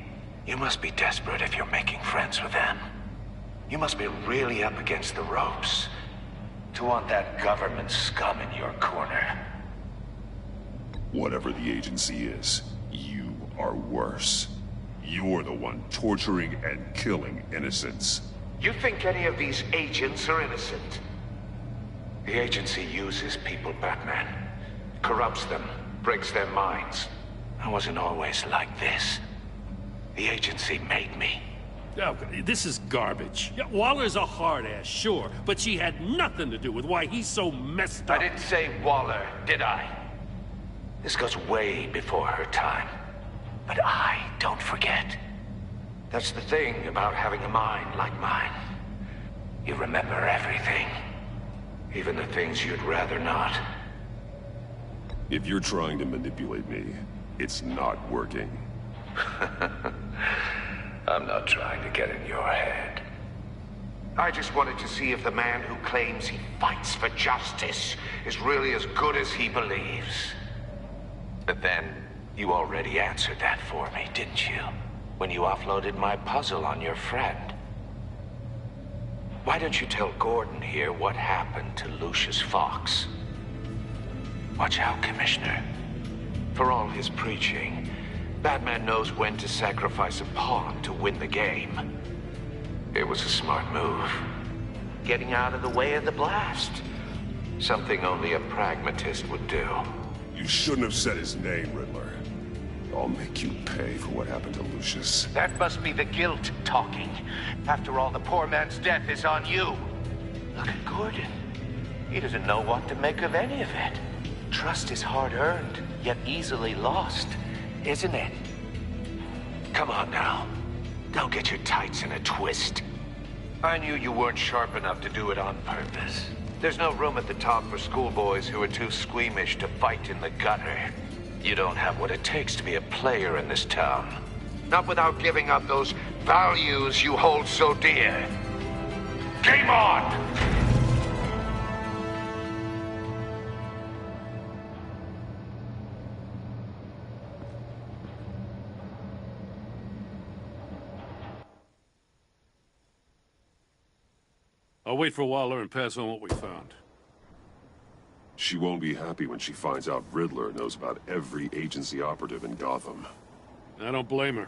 You must be desperate if you're making friends with them. You must be really up against the ropes to want that government scum in your corner. Whatever the agency is, you are worse. You're the one torturing and killing innocents. You think any of these agents are innocent? The agency uses people, Batman. Corrupts them, breaks their minds. I wasn't always like this. The agency made me. Oh, this is garbage. Yeah, Waller's a hard-ass, sure, but she had nothing to do with why he's so messed up. I didn't say Waller, did I? This goes way before her time. But I don't forget. That's the thing about having a mind like mine. You remember everything. Even the things you'd rather not. If you're trying to manipulate me, it's not working. I'm not trying to get in your head. I just wanted to see if the man who claims he fights for justice is really as good as he believes. But then, you already answered that for me, didn't you? When you offloaded my puzzle on your friend. Why don't you tell Gordon here what happened to Lucius Fox? Watch out, Commissioner. For all his preaching, Batman knows when to sacrifice a pawn to win the game. It was a smart move. Getting out of the way of the blast. Something only a pragmatist would do. You shouldn't have said his name, Riddler. I'll make you pay for what happened to Lucius. That must be the guilt talking. After all, the poor man's death is on you. Look at Gordon. He doesn't know what to make of any of it. Trust is hard-earned, yet easily lost, isn't it? Come on now. Don't get your tights in a twist. I knew you weren't sharp enough to do it on purpose. There's no room at the top for schoolboys who are too squeamish to fight in the gutter. You don't have what it takes to be a player in this town. Not without giving up those values you hold so dear. Game on! I'll wait for Waller and pass on what we found. She won't be happy when she finds out Riddler knows about every agency operative in Gotham. I don't blame her.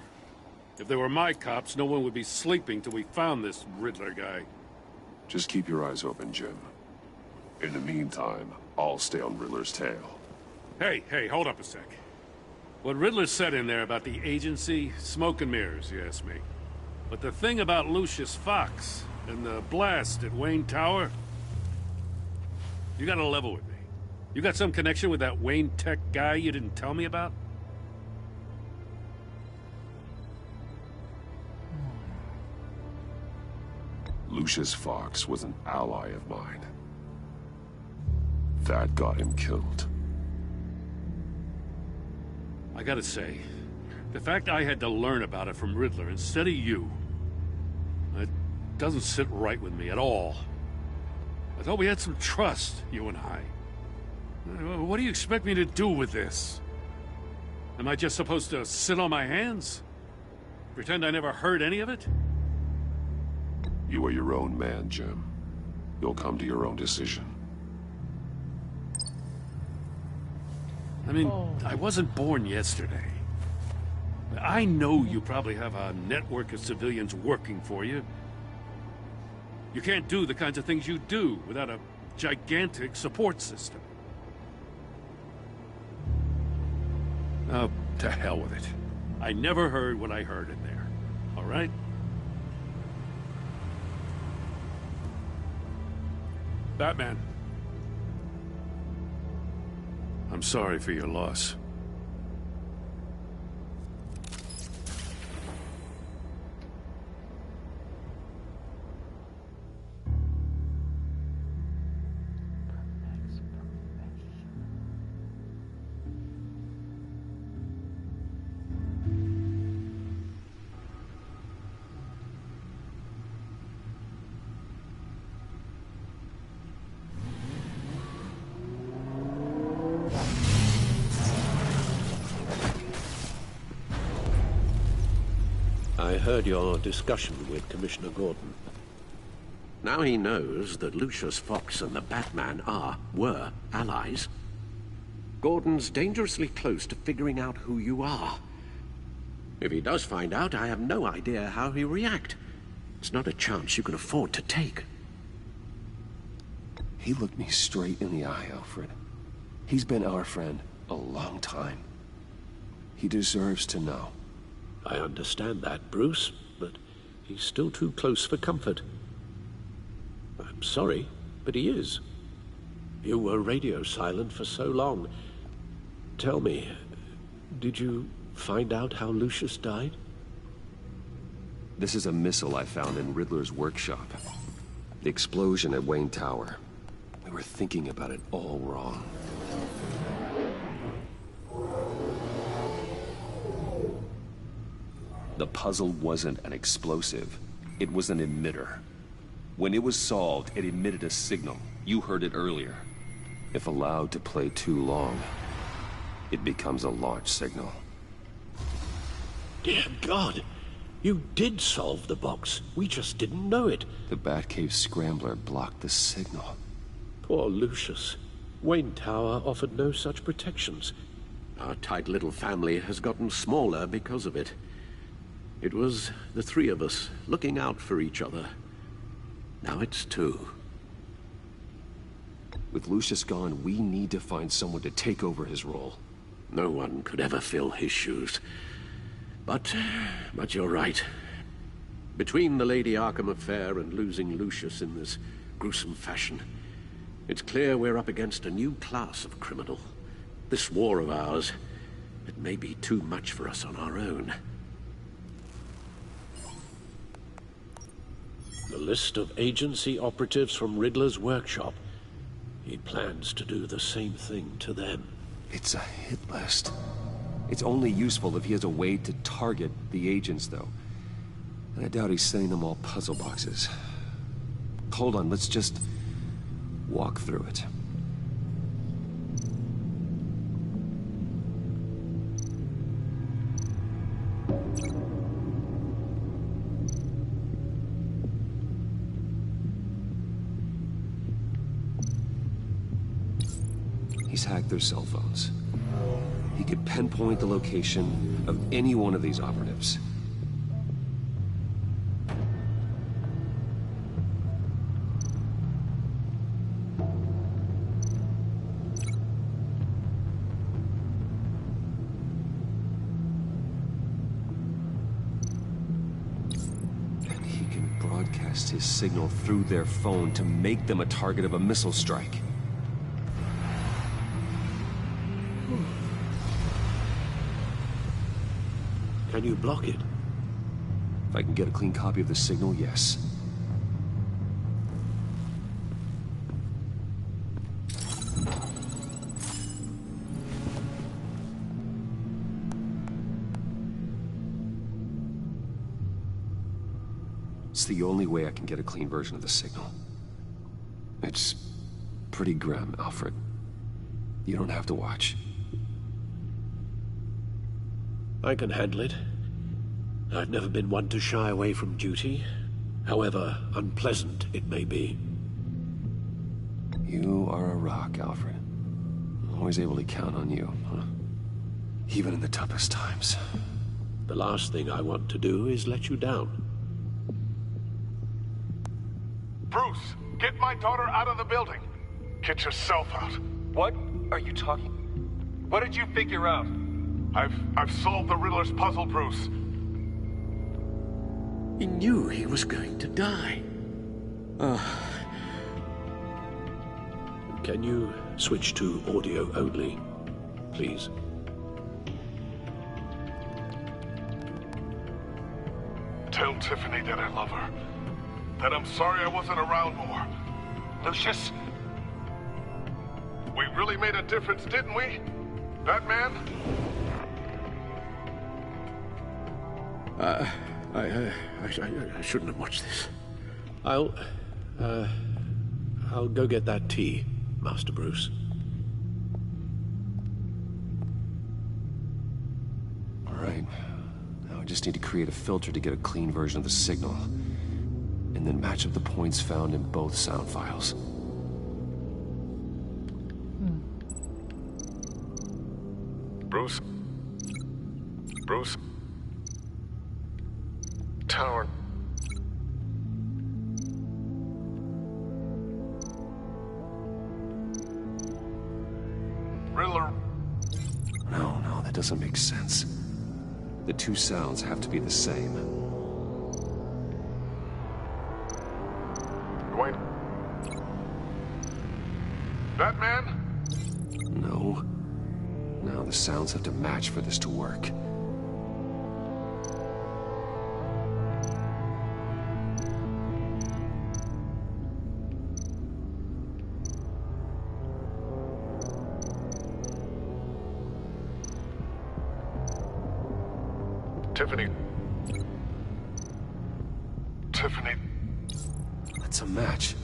If they were my cops, no one would be sleeping till we found this Riddler guy. Just keep your eyes open, Jim. In the meantime, I'll stay on Riddler's tail. Hey, hold up a sec. What Riddler said in there about the agency, smoke and mirrors, you ask me. But the thing about Lucius Fox and the blast at Wayne Tower, you gotta level with me. You got some connection with that Wayne Tech guy you didn't tell me about? Lucius Fox was an ally of mine. That got him killed. I gotta say, the fact I had to learn about it from Riddler instead of you, it doesn't sit right with me at all. I thought we had some trust, you and I. What do you expect me to do with this? Am I just supposed to sit on my hands? Pretend I never heard any of it? You are your own man, Jim. You'll come to your own decision. I mean, I wasn't born yesterday. I know you probably have a network of civilians working for you. You can't do the kinds of things you do without a gigantic support system. Oh, to hell with it. I never heard what I heard in there. All right? Batman. I'm sorry for your loss. I heard your discussion with Commissioner Gordon. Now he knows that Lucius Fox and the Batman were allies. Gordon's dangerously close to figuring out who you are. If he does find out, I have no idea how he'll react. It's not a chance you can afford to take. He looked me straight in the eye, Alfred. He's been our friend a long time. He deserves to know. I understand that, Bruce, but he's still too close for comfort. I'm sorry, but he is. You were radio silent for so long. Tell me, did you find out how Lucius died? This is a missile I found in Riddler's workshop. The explosion at Wayne Tower. We were thinking about it all wrong. The puzzle wasn't an explosive. It was an emitter. When it was solved, it emitted a signal. You heard it earlier. If allowed to play too long, it becomes a launch signal. Dear God! You did solve the box. We just didn't know it. The Batcave Scrambler blocked the signal. Poor Lucius. Wayne Tower offered no such protections. Our tight little family has gotten smaller because of it. It was the three of us looking out for each other. Now it's two. With Lucius gone, we need to find someone to take over his role. No one could ever fill his shoes. But you're right. Between the Lady Arkham affair and losing Lucius in this gruesome fashion, it's clear we're up against a new class of criminal. This war of ours, it may be too much for us on our own. The list of agency operatives from Riddler's workshop. He plans to do the same thing to them. It's a hit list. It's only useful if he has a way to target the agents, though. And I doubt he's sending them all puzzle boxes. Hold on, let's just walk through it. He's hacked their cell phones. He could pinpoint the location of any one of these operatives. And he can broadcast his signal through their phone to make them a target of a missile strike. Can you block it? If I can get a clean copy of the signal, yes. It's the only way I can get a clean version of the signal. It's pretty grim, Alfred. You don't have to watch. I can handle it. I've never been one to shy away from duty, however unpleasant it may be. You are a rock, Alfred. Always able to count on you, huh? Even in the toughest times. The last thing I want to do is let you down. Bruce, get my daughter out of the building. Get yourself out. What are you talking? What did you figure out? I've solved the Riddler's puzzle, Bruce. He knew he was going to die. Can you switch to audio only, please? Tell Tiffany that I love her. That I'm sorry I wasn't around more. Lucius? We really made a difference, didn't we? Batman? I shouldn't have watched this. I'll go get that tea, Master Bruce. All right. Now I just need to create a filter to get a clean version of the signal. And then match up the points found in both sound files. Bruce? Bruce? Tower. Riddler. No, that doesn't make sense. The two sounds have to be the same. Wait. Batman? No. No, the sounds have to match for this to work. Tiffany. Tiffany. That's a match.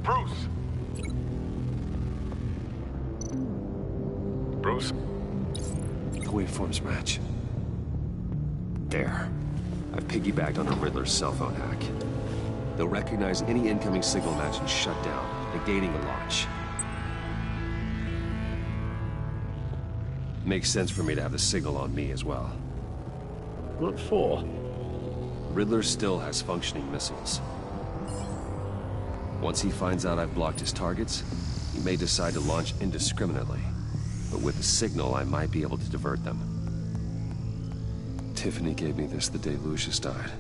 Bruce. Bruce. The waveforms match. There. I've piggybacked on a Riddler's cell phone hack. They'll recognize any incoming signal match and shut down, negating a launch. Makes sense for me to have the signal on me as well. What for? Riddler still has functioning missiles. Once he finds out I've blocked his targets, he may decide to launch indiscriminately. But with the signal, I might be able to divert them. Tiffany gave me this the day Lucius died.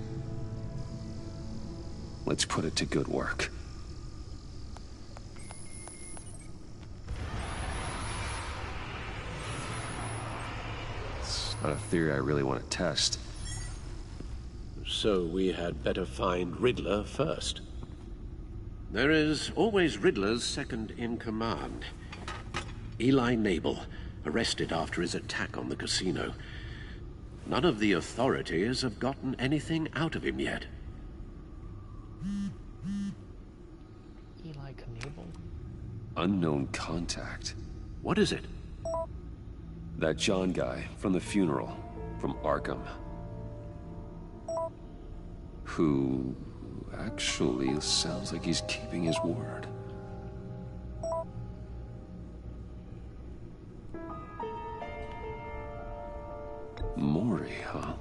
Let's put it to good work. It's not a theory I really want to test. So we had better find Riddler first. There is always Riddler's second-in-command. Eli Nabel, arrested after his attack on the casino. None of the authorities have gotten anything out of him yet. Eli Knabel? Unknown contact. What is it? That John guy from the funeral, from Arkham. Who actually sounds like he's keeping his word. Mori, huh?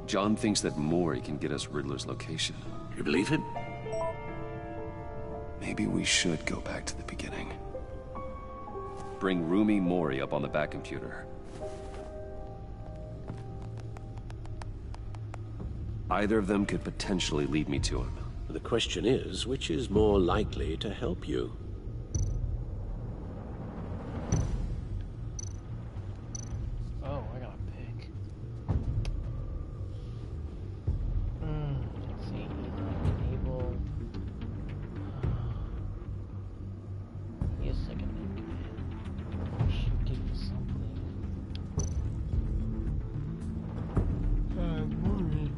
John thinks that Mori can get us Riddler's location. You believe him? Maybe we should go back to the beginning. Bring Rumi Mori up on the back computer. Either of them could potentially lead me to him. The question is, which is more likely to help you? Oh, I gotta pick. Let's see. Enable. He is second in command. Should give me something. Morning.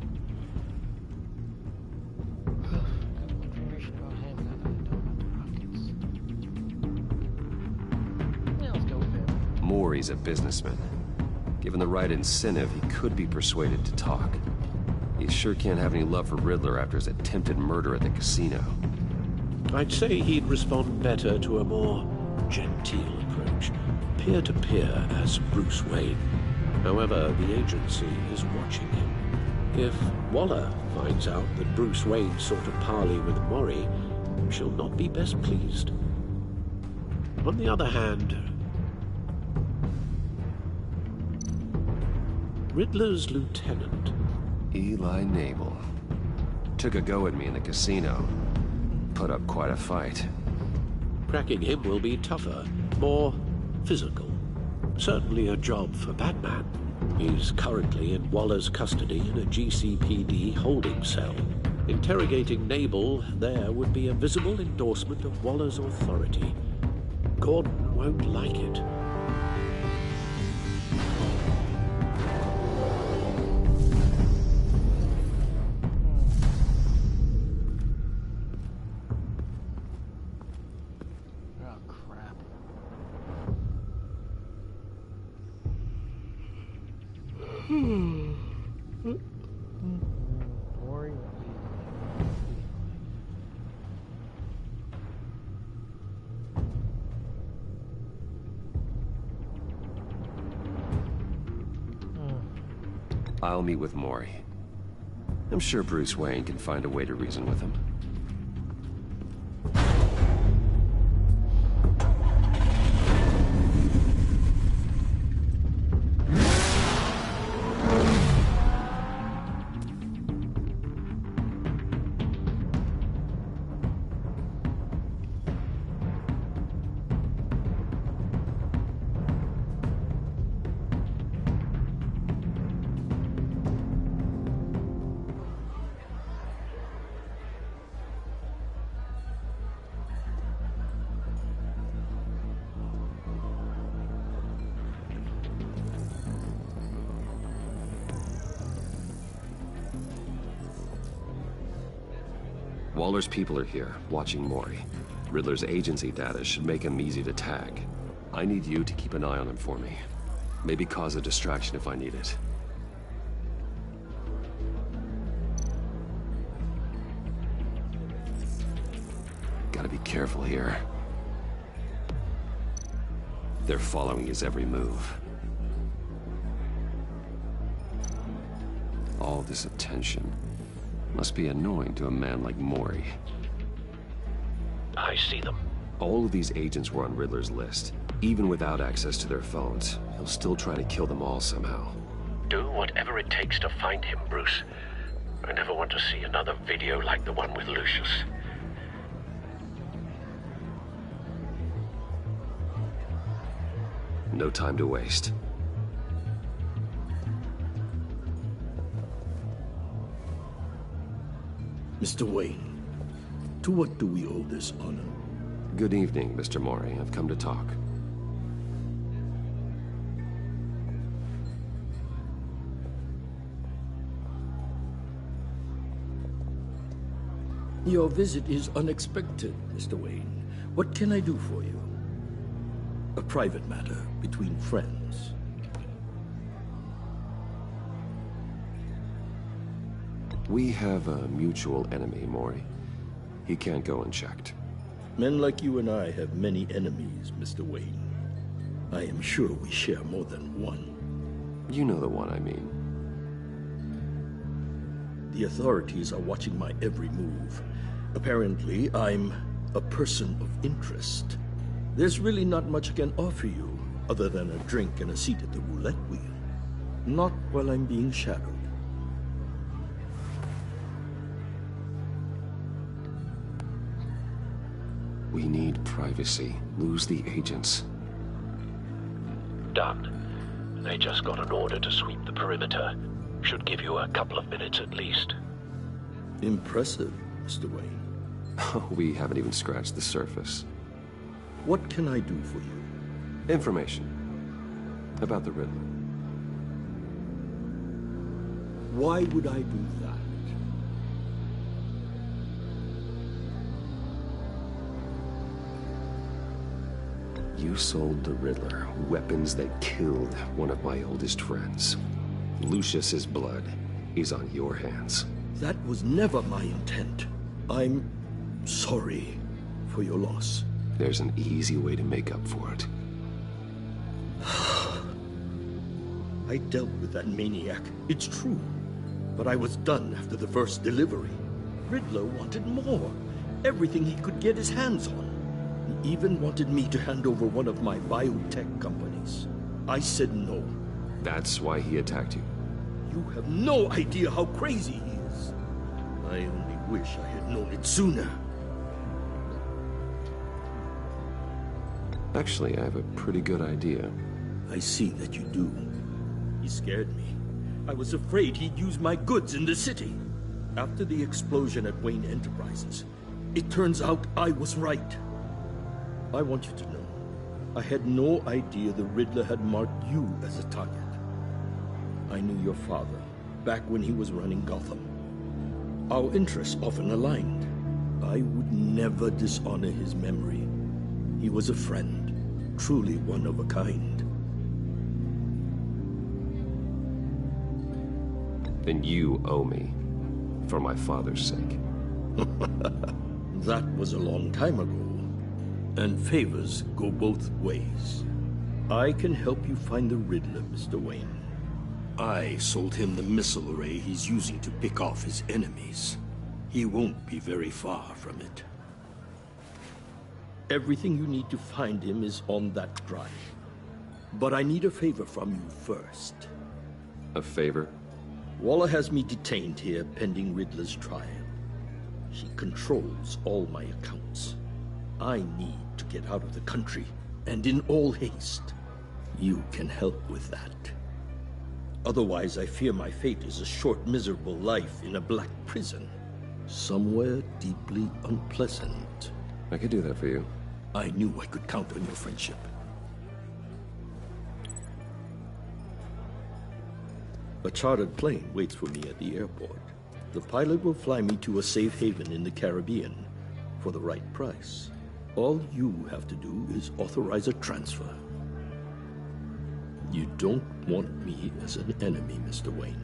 Information about him that I know about the Rockets. Yeah, let's go with him. Mori's a businessman. Given the right incentive, he could be persuaded to talk. He sure can't have any love for Riddler after his attempted murder at the casino. I'd say he'd respond better to a more genteel approach. Peer-to-peer as Bruce Wayne. However, the agency is watching him. If Waller finds out that Bruce Wayne sought a parley with Mori, she'll not be best pleased. On the other hand, Riddler's lieutenant, Eli Nabel, took a go at me in the casino. Put up quite a fight. cracking him will be tougher, more physical. Certainly a job for Batman. He's currently in Waller's custody in a GCPD holding cell. Interrogating Nabel there would be a visible endorsement of Waller's authority. Gordon won't like it. I'll meet with Maury. I'm sure Bruce Wayne can find a way to reason with him. Waller's people are here, watching Maury. Riddler's agency data should make him easy to tag. I need you to keep an eye on him for me. Maybe cause a distraction if I need it. Gotta be careful here. They're following his every move. All this attention must be annoying to a man like Maury. I see them. All of these agents were on Riddler's list. Even without access to their phones, he'll still try to kill them all somehow. Do whatever it takes to find him, Bruce. I never want to see another video like the one with Lucius. No time to waste. Mr. Wayne, to what do we owe this honor? Good evening, Mr. Maury. I've come to talk. Your visit is unexpected, Mr. Wayne. What can I do for you? A private matter between friends. We have a mutual enemy, Maury. He can't go unchecked. Men like you and I have many enemies, Mr. Wayne. I am sure we share more than one. You know the one I mean. The authorities are watching my every move. Apparently, I'm a person of interest. There's really not much I can offer you, other than a drink and a seat at the roulette wheel. Not while I'm being shadowed. We need privacy. Lose the agents. Done. They just got an order to sweep the perimeter. Should give you a couple of minutes at least. Impressive, Mr. Wayne. We haven't even scratched the surface. What can I do for you? Information. About the Riddler. Why would I do that? You sold the Riddler weapons that killed one of my oldest friends. Lucius's blood is on your hands. That was never my intent. I'm sorry for your loss. There's an easy way to make up for it. I dealt with that maniac, it's true. But I was done after the first delivery. Riddler wanted more. Everything he could get his hands on. He even wanted me to hand over one of my biotech companies. I said no. That's why he attacked you? You have no idea how crazy he is. I only wish I had known it sooner. Actually, I have a pretty good idea. I see that you do. He scared me. I was afraid he'd use my goods in the city. After the explosion at Wayne Enterprises, it turns out I was right. I want you to know, I had no idea the Riddler had marked you as a target. I knew your father, back when he was running Gotham. Our interests often aligned. I would never dishonor his memory. He was a friend, truly one of a kind. then you owe me. For my father's sake. That was a long time ago. And favors go both ways. I can help you find the Riddler, Mr. Wayne. I sold him the missile array he's using to pick off his enemies. He won't be very far from it. Everything you need to find him is on that drive. But I need a favor from you first. A favor? Waller has me detained here pending Riddler's trial. He controls all my accounts. I need to get out of the country, and in all haste. You can help with that. Otherwise, I fear my fate is a short, miserable life in a black prison. Somewhere deeply unpleasant. I could do that for you. I knew I could count on your friendship. A chartered plane waits for me at the airport. The pilot will fly me to a safe haven in the Caribbean for the right price. All you have to do is authorize a transfer. You don't want me as an enemy, Mr. Wayne.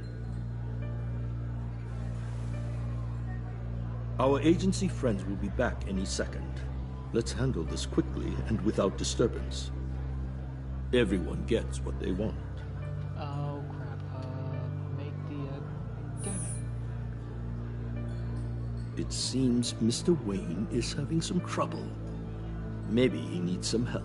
Our agency friends will be back any second. Let's handle this quickly and without disturbance. Everyone gets what they want. Oh crap, make the, damn it. It seems Mr. Wayne is having some trouble. Maybe he needs some help.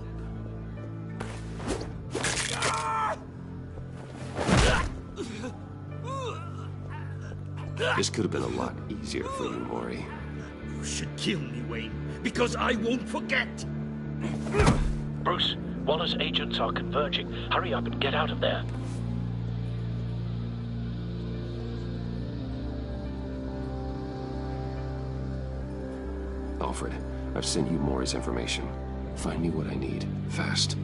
This could have been a lot easier for you, Maury. You should kill me, Wayne, because I won't forget! Bruce, Waller's agents are converging. Hurry up and get out of there. Alfred, I've sent you Maury's information. Find me what I need, fast.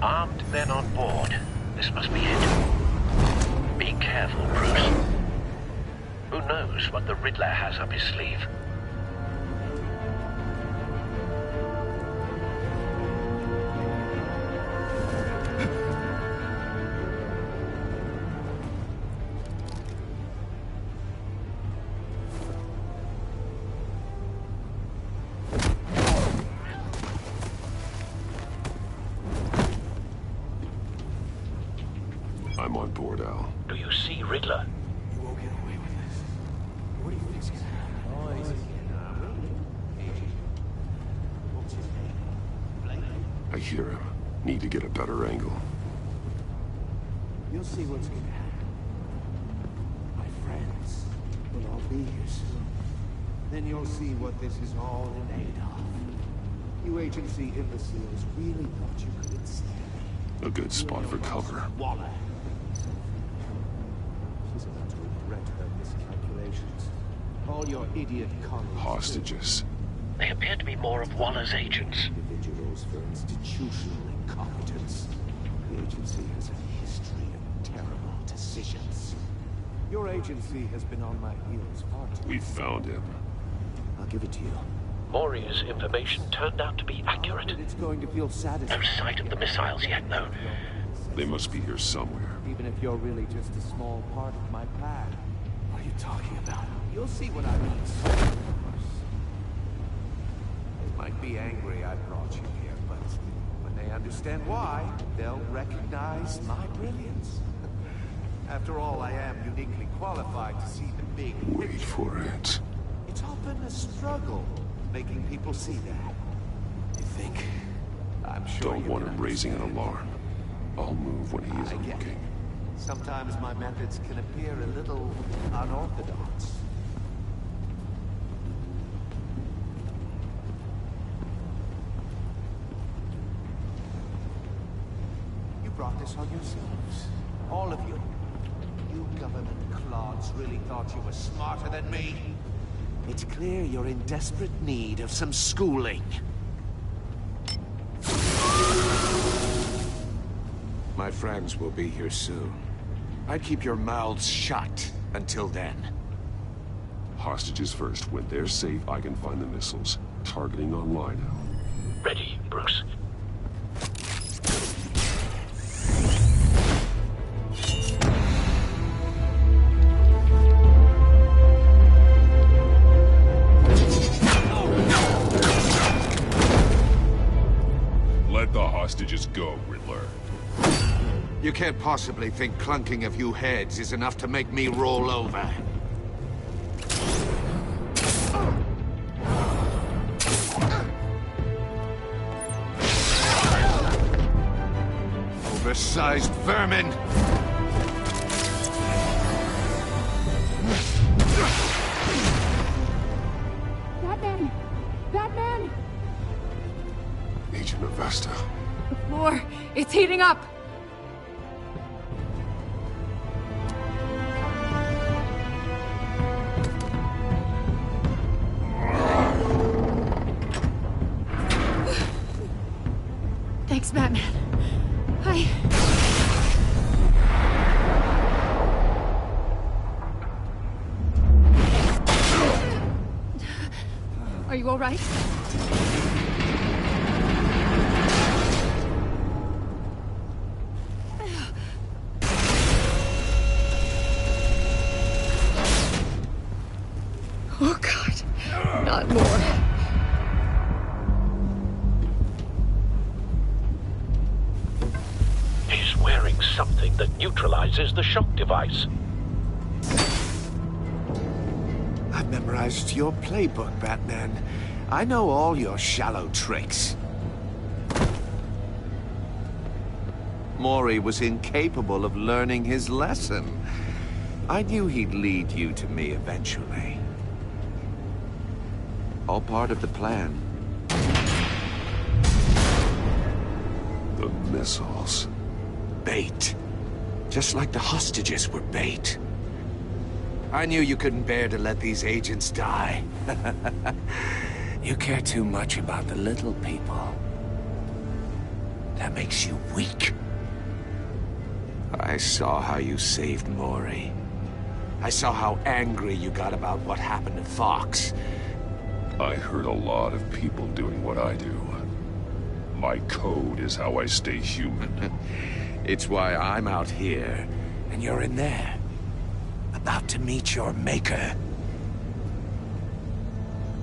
Armed men on board. This must be it. Be careful, Bruce. Who knows what the Riddler has up his sleeve? I'm on board, Al. Do you see Riddler? You won't get away with this. What do you think's gonna happen? I hear him. Need to get a better angle. You'll see what's gonna happen. My friends will all be here soon. Then you'll see what this is all in aid of. You agency imbeciles really thought you could ensnare me. A good spot for cover. Waller. She's about to regret her miscalculations. All your idiot colleagues. Hostages. They appear to be more of Waller's agents. Individuals for institutional incompetence. The agency has a history of terrible decisions. Your agency has been on my heels far too long. We found him. I'll give it to you. Maury's information turned out to be accurate. It's going to feel satisfying. No sight of the missiles yet, though. They must be here somewhere. Even if you're really just a small part of my plan. What are you talking about? You'll see what I mean soon, of course. They might be angry I brought you here, but when they understand why, they'll recognize my brilliance. After all, I am uniquely qualified to see the big Wait picture. for it. It's often a struggle making people see that. You think? I'm sure Don't you want can him raising an understand. alarm. I'll move when he I isn't get it. looking. Sometimes my methods can appear a little unorthodox. You brought this on yourselves. All of you. You government clods really thought you were smarter than me. It's clear you're in desperate need of some schooling. My friends will be here soon. I'd keep your mouths shut until then. Hostages first. When they're safe, I can find the missiles. Targeting on Lino. Ready, Bruce. Let the hostages go, Riddler. You can't possibly think clunking a few heads is enough to make me roll over. Oversized vermin! Batman! Batman! Agent Avesta. The floor, it's heating up! Thanks, Batman. Are you all right? Oh, God. Not more. He's wearing something that neutralizes the shock device. I've memorized your playbook, Batman. I know all your shallow tricks. Mori was incapable of learning his lesson. I knew he'd lead you to me eventually. All part of the plan. The missiles. Bait. Just like the hostages were bait. I knew you couldn't bear to let these agents die. You care too much about the little people. That makes you weak. I saw how you saved Mori. I saw how angry you got about what happened to Fox. I hurt a lot of people doing what I do. My code is how I stay human. It's why I'm out here, and you're in there. About to meet your maker.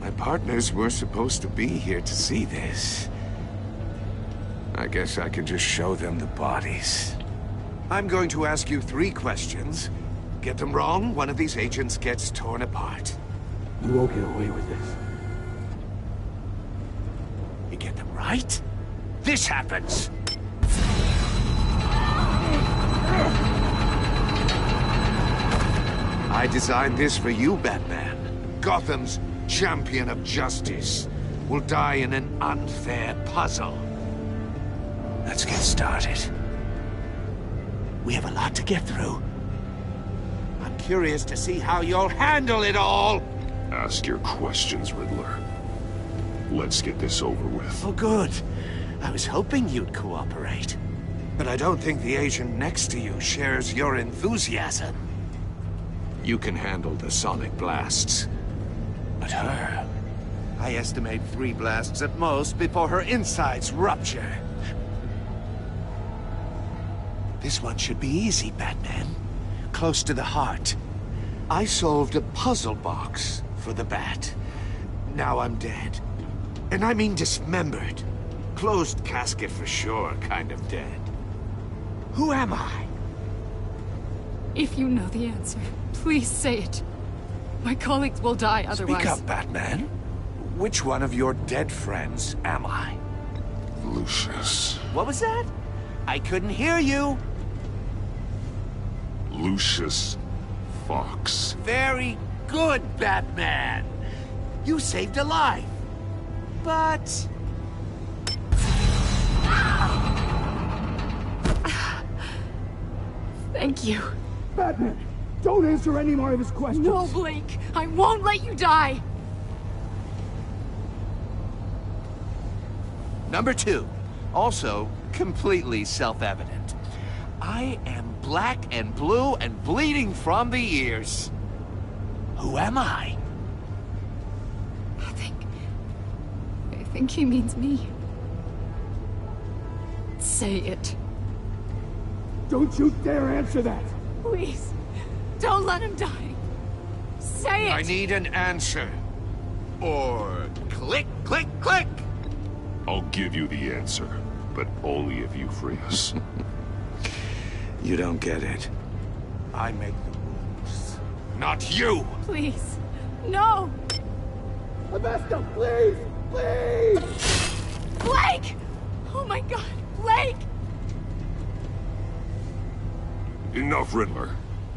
My partners were supposed to be here to see this. I guess I can just show them the bodies. I'm going to ask you 3 questions. Get them wrong, one of these agents gets torn apart. You won't get away with this. You get them right, this happens. I designed this for you, Batman. Gotham's champion of justice will die in an unfair puzzle. Let's get started. We have a lot to get through. I'm curious to see how you'll handle it all. Ask your questions, Riddler. Let's get this over with. Oh, good. I was hoping you'd cooperate. But I don't think the agent next to you shares your enthusiasm. You can handle the sonic blasts. But her... I estimate 3 blasts at most before her insides rupture. This one should be easy, Batman. Close to the heart. I solved a puzzle box for the Bat. Now I'm dead. And I mean dismembered. Closed casket for sure, kind of dead. Who am I? If you know the answer, please say it. My colleagues will die otherwise. Speak up, Batman. Which one of your dead friends am I? Lucius. What was that? I couldn't hear you. Lucius Fox. Very good, Batman. You saved a life. But... Thank you. Batman, don't answer any more of his questions. No, Blake. I won't let you die. Number 2, also completely self-evident. I am black and blue and bleeding from the ears. Who am I? I think he means me. Say it. Don't you dare answer that! Please, don't let him die. Say it! I need an answer. Or click, click, click! I'll give you the answer, but only if you free us. You don't get it. I make the rules, not you! Please, no! Avesta, please! Please! Blake! Oh my god, Blake! Enough, Riddler.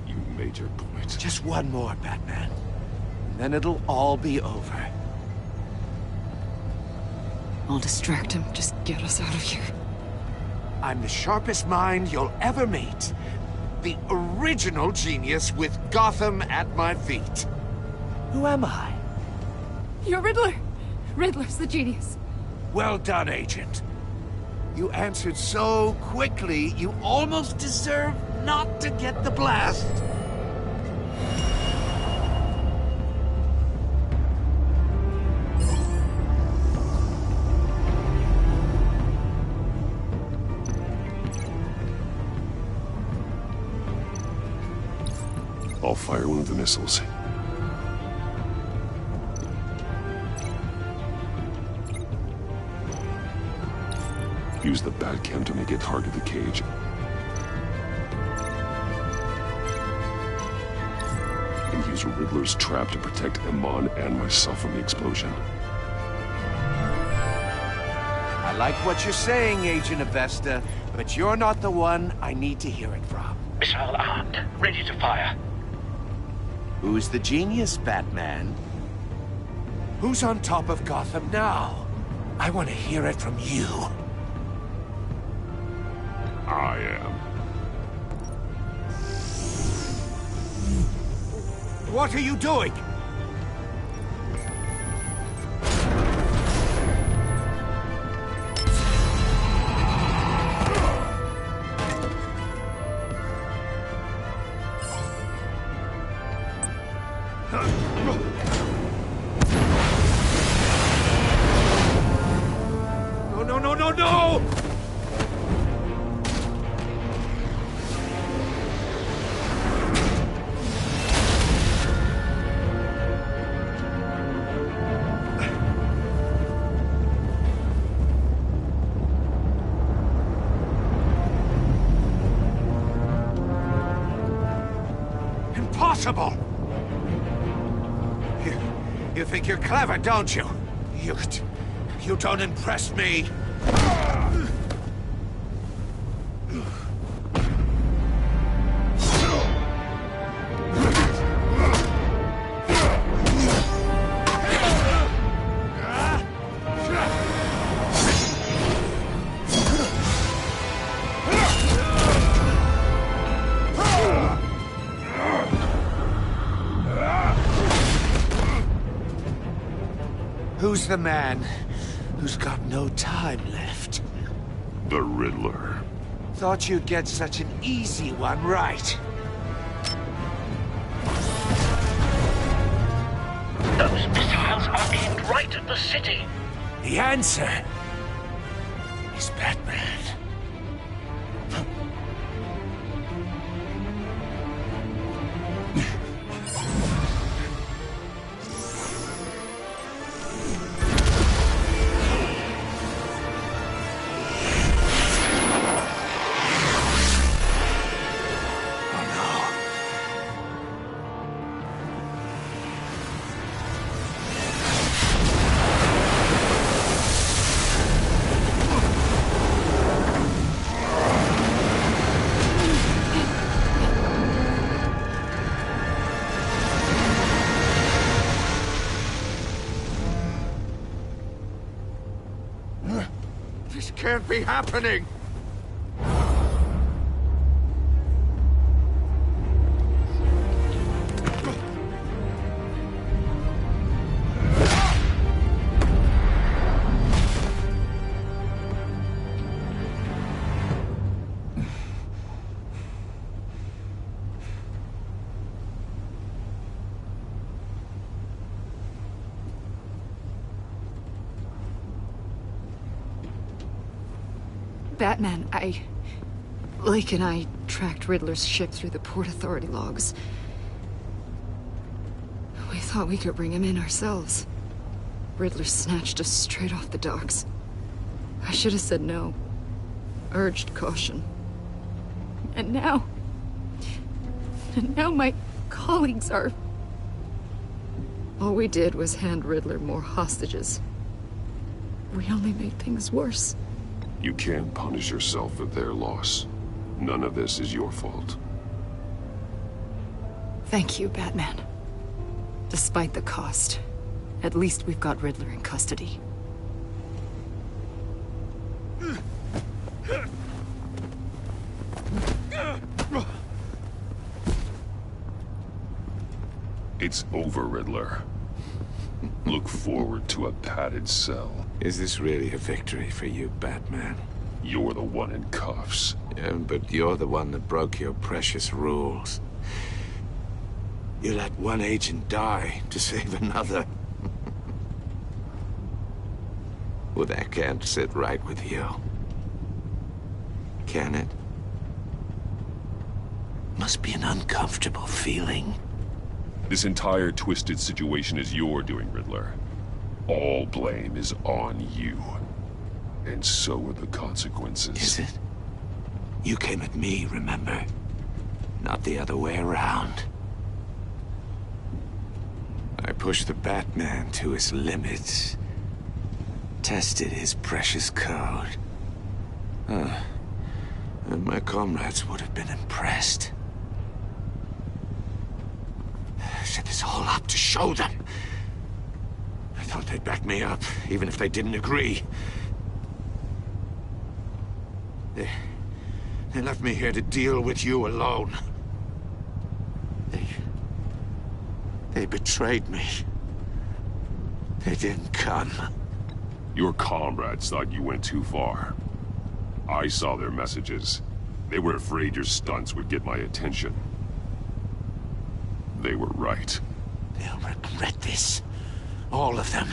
You made your point. Just one more, Batman. And then it'll all be over. I'll distract him. Just get us out of here. I'm the sharpest mind you'll ever meet. The original genius with Gotham at my feet. Who am I? You're Riddler. Riddler's the genius. Well done, Agent. You answered so quickly, you almost deserve not to get the blast. I'll fire one of the missiles. Use the Batcam to make it hard to the cage. And use Riddler's trap to protect Iman and myself from the explosion. I like what you're saying, Agent Avesta, but you're not the one I need to hear it from. Missile armed, ready to fire. Who's the genius, Batman? Who's on top of Gotham now? I want to hear it from you. I am. What are you doing? No! Impossible! You think you're clever, don't you? You don't impress me. Who's the man who's got no time left? The Riddler. Thought you'd get such an easy one right. Those missiles are aimed right at the city. The answer is Batman. This can't be happening! Batman, Blake and I tracked Riddler's ship through the Port Authority logs. We thought we could bring him in ourselves. Riddler snatched us straight off the docks. I should have said no. Urged caution. And now my colleagues are... All we did was hand Riddler more hostages. We only made things worse. You can't punish yourself for their loss. None of this is your fault. Thank you, Batman. Despite the cost, at least we've got Riddler in custody. It's over, Riddler. Look forward to a padded cell. Is this really a victory for you, Batman? You're the one in cuffs. Yeah, but you're the one that broke your precious rules. You let one agent die to save another. Well, that can't sit right with you. Can it? Must be an uncomfortable feeling. This entire twisted situation is your doing, Riddler. All blame is on you. And so are the consequences. Is it? You came at me, remember? Not the other way around. I pushed the Batman to his limits. Tested his precious code. And my comrades would have been impressed. I set this all up to show them. I thought they'd back me up, even if they didn't agree. They left me here to deal with you alone. They betrayed me. They didn't come. Your comrades thought you went too far. I saw their messages. They were afraid your stunts would get my attention. They were right. They'll regret this. All of them.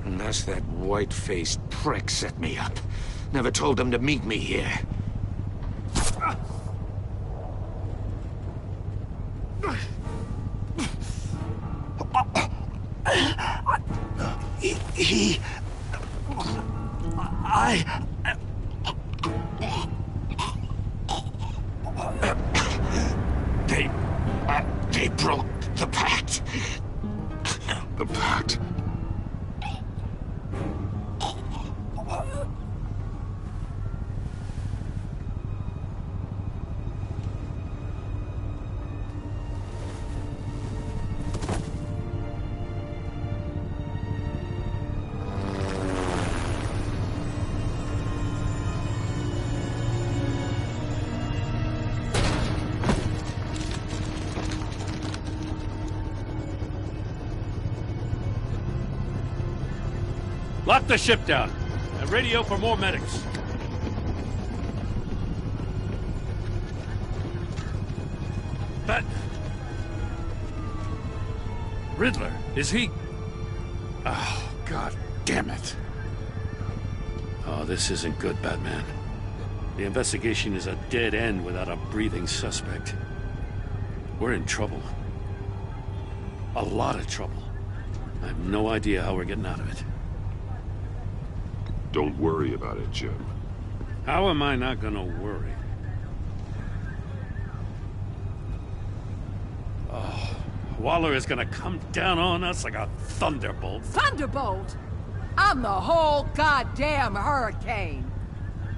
Unless that white-faced prick set me up. Never told them to meet me here. They broke the pact. The pact? Lock the ship down and radio for more medics. Riddler, is he? Oh, God damn it. Oh, this isn't good, Batman. The investigation is a dead end without a breathing suspect. We're in trouble. A lot of trouble. I have no idea how we're getting out of it. Don't worry about it, Jim. How am I not gonna worry? Oh, Waller is gonna come down on us like a thunderbolt. Thunderbolt? I'm the whole goddamn hurricane.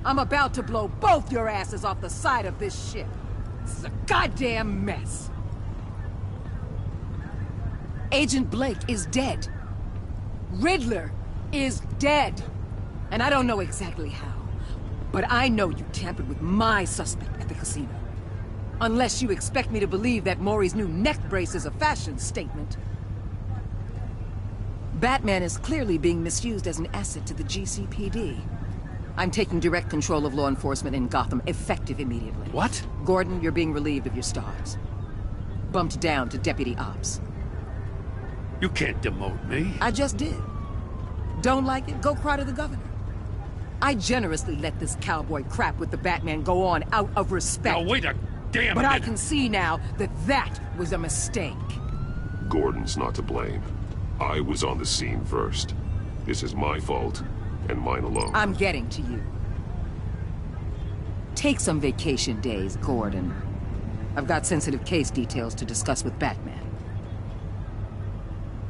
I'm about to blow both your asses off the side of this ship. This is a goddamn mess. Agent Blake is dead. Riddler is dead. And I don't know exactly how, but I know you tampered with my suspect at the casino. Unless you expect me to believe that Maury's new neck brace is a fashion statement. Batman is clearly being misused as an asset to the GCPD. I'm taking direct control of law enforcement in Gotham, effective immediately. What? Gordon, you're being relieved of your stars. Bumped down to Deputy Ops. You can't demote me. I just did. Don't like it? Go cry to the governor. I generously let this cowboy crap with the Batman go on out of respect. Now wait a damn But minute. I can see now that that was a mistake. Gordon's not to blame. I was on the scene first. This is my fault, and mine alone. I'm getting to you. Take some vacation days, Gordon. I've got sensitive case details to discuss with Batman.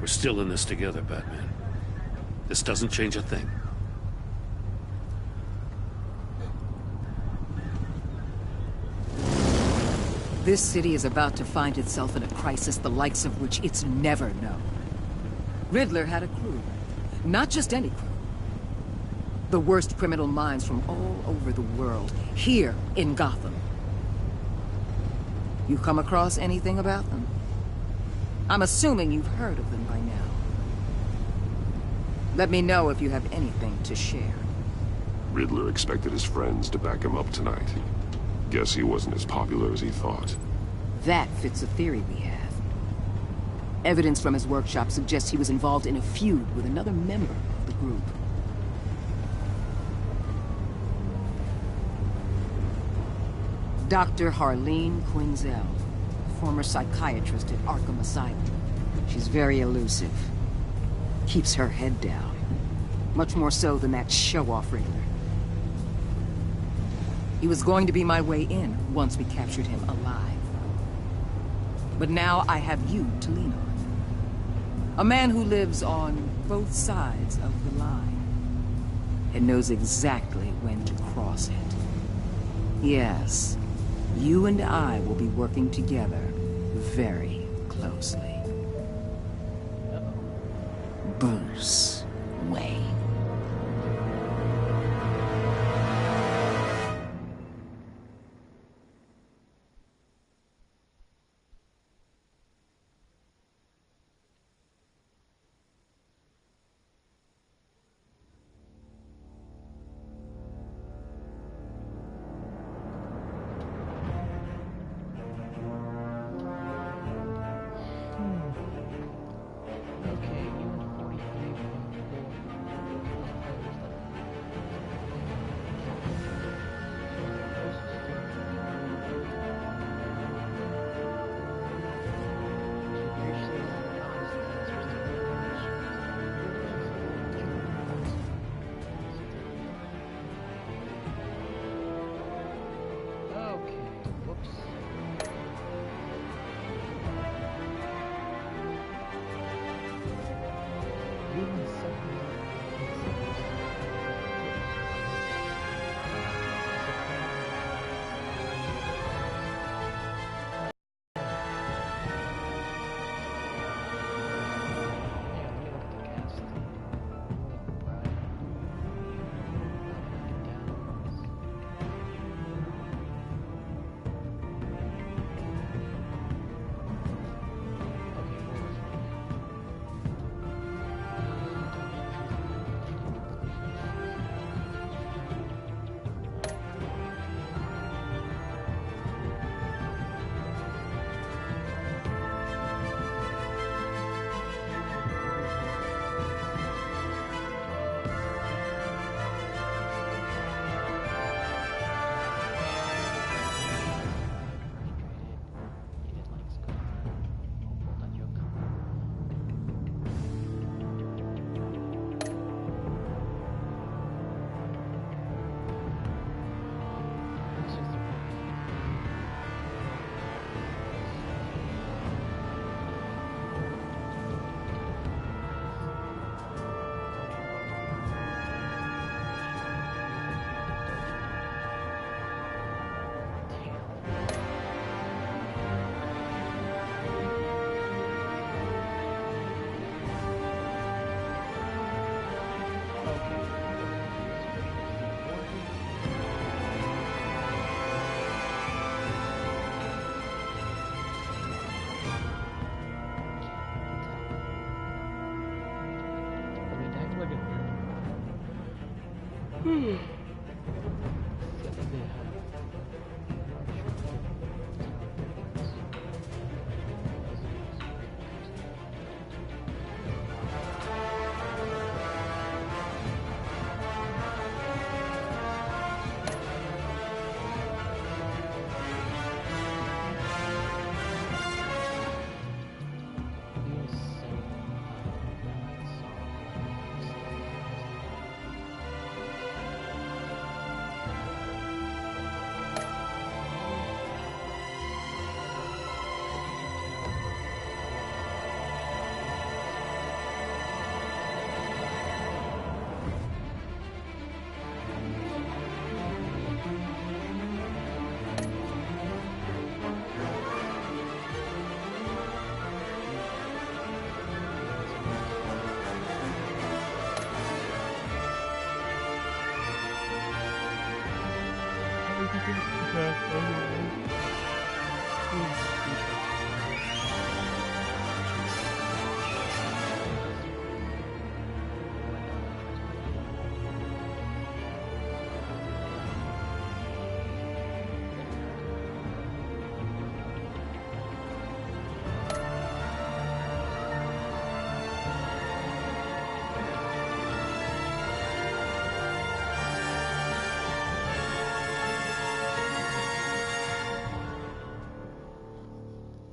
We're still in this together, Batman. This doesn't change a thing. This city is about to find itself in a crisis the likes of which it's never known. Riddler had a crew. Not just any crew. The worst criminal minds from all over the world, here in Gotham. You come across anything about them? I'm assuming you've heard of them by now. Let me know if you have anything to share. Riddler expected his friends to back him up tonight. Guess he wasn't as popular as he thought. That fits a theory we have. Evidence from his workshop suggests he was involved in a feud with another member of the group. Dr. Harleen Quinzel, former psychiatrist at Arkham Asylum. She's very elusive. Keeps her head down. Much more so than that show-off Riddler. He was going to be my way in once we captured him alive. But now I have you to lean on. A man who lives on both sides of the line. And knows exactly when to cross it. Yes, you and I will be working together very closely. Bruce Wayne.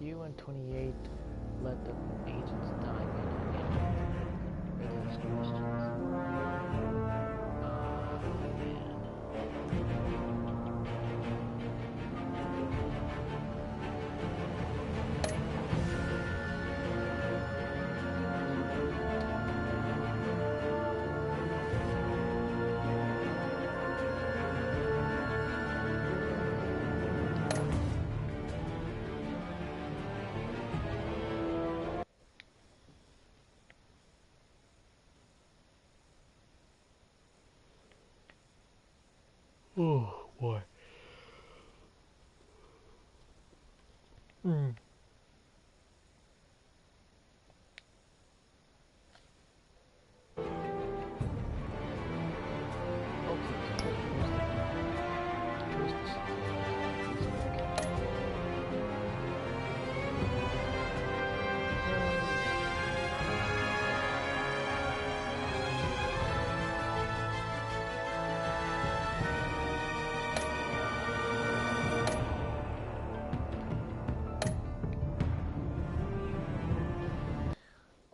UN-28 let the agents die by those questions. Oh boy.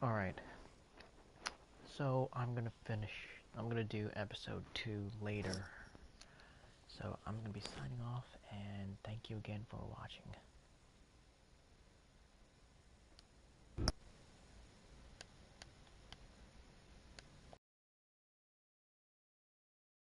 Alright, so I'm gonna do episode 2 later. So I'm gonna be signing off, and thank you again for watching.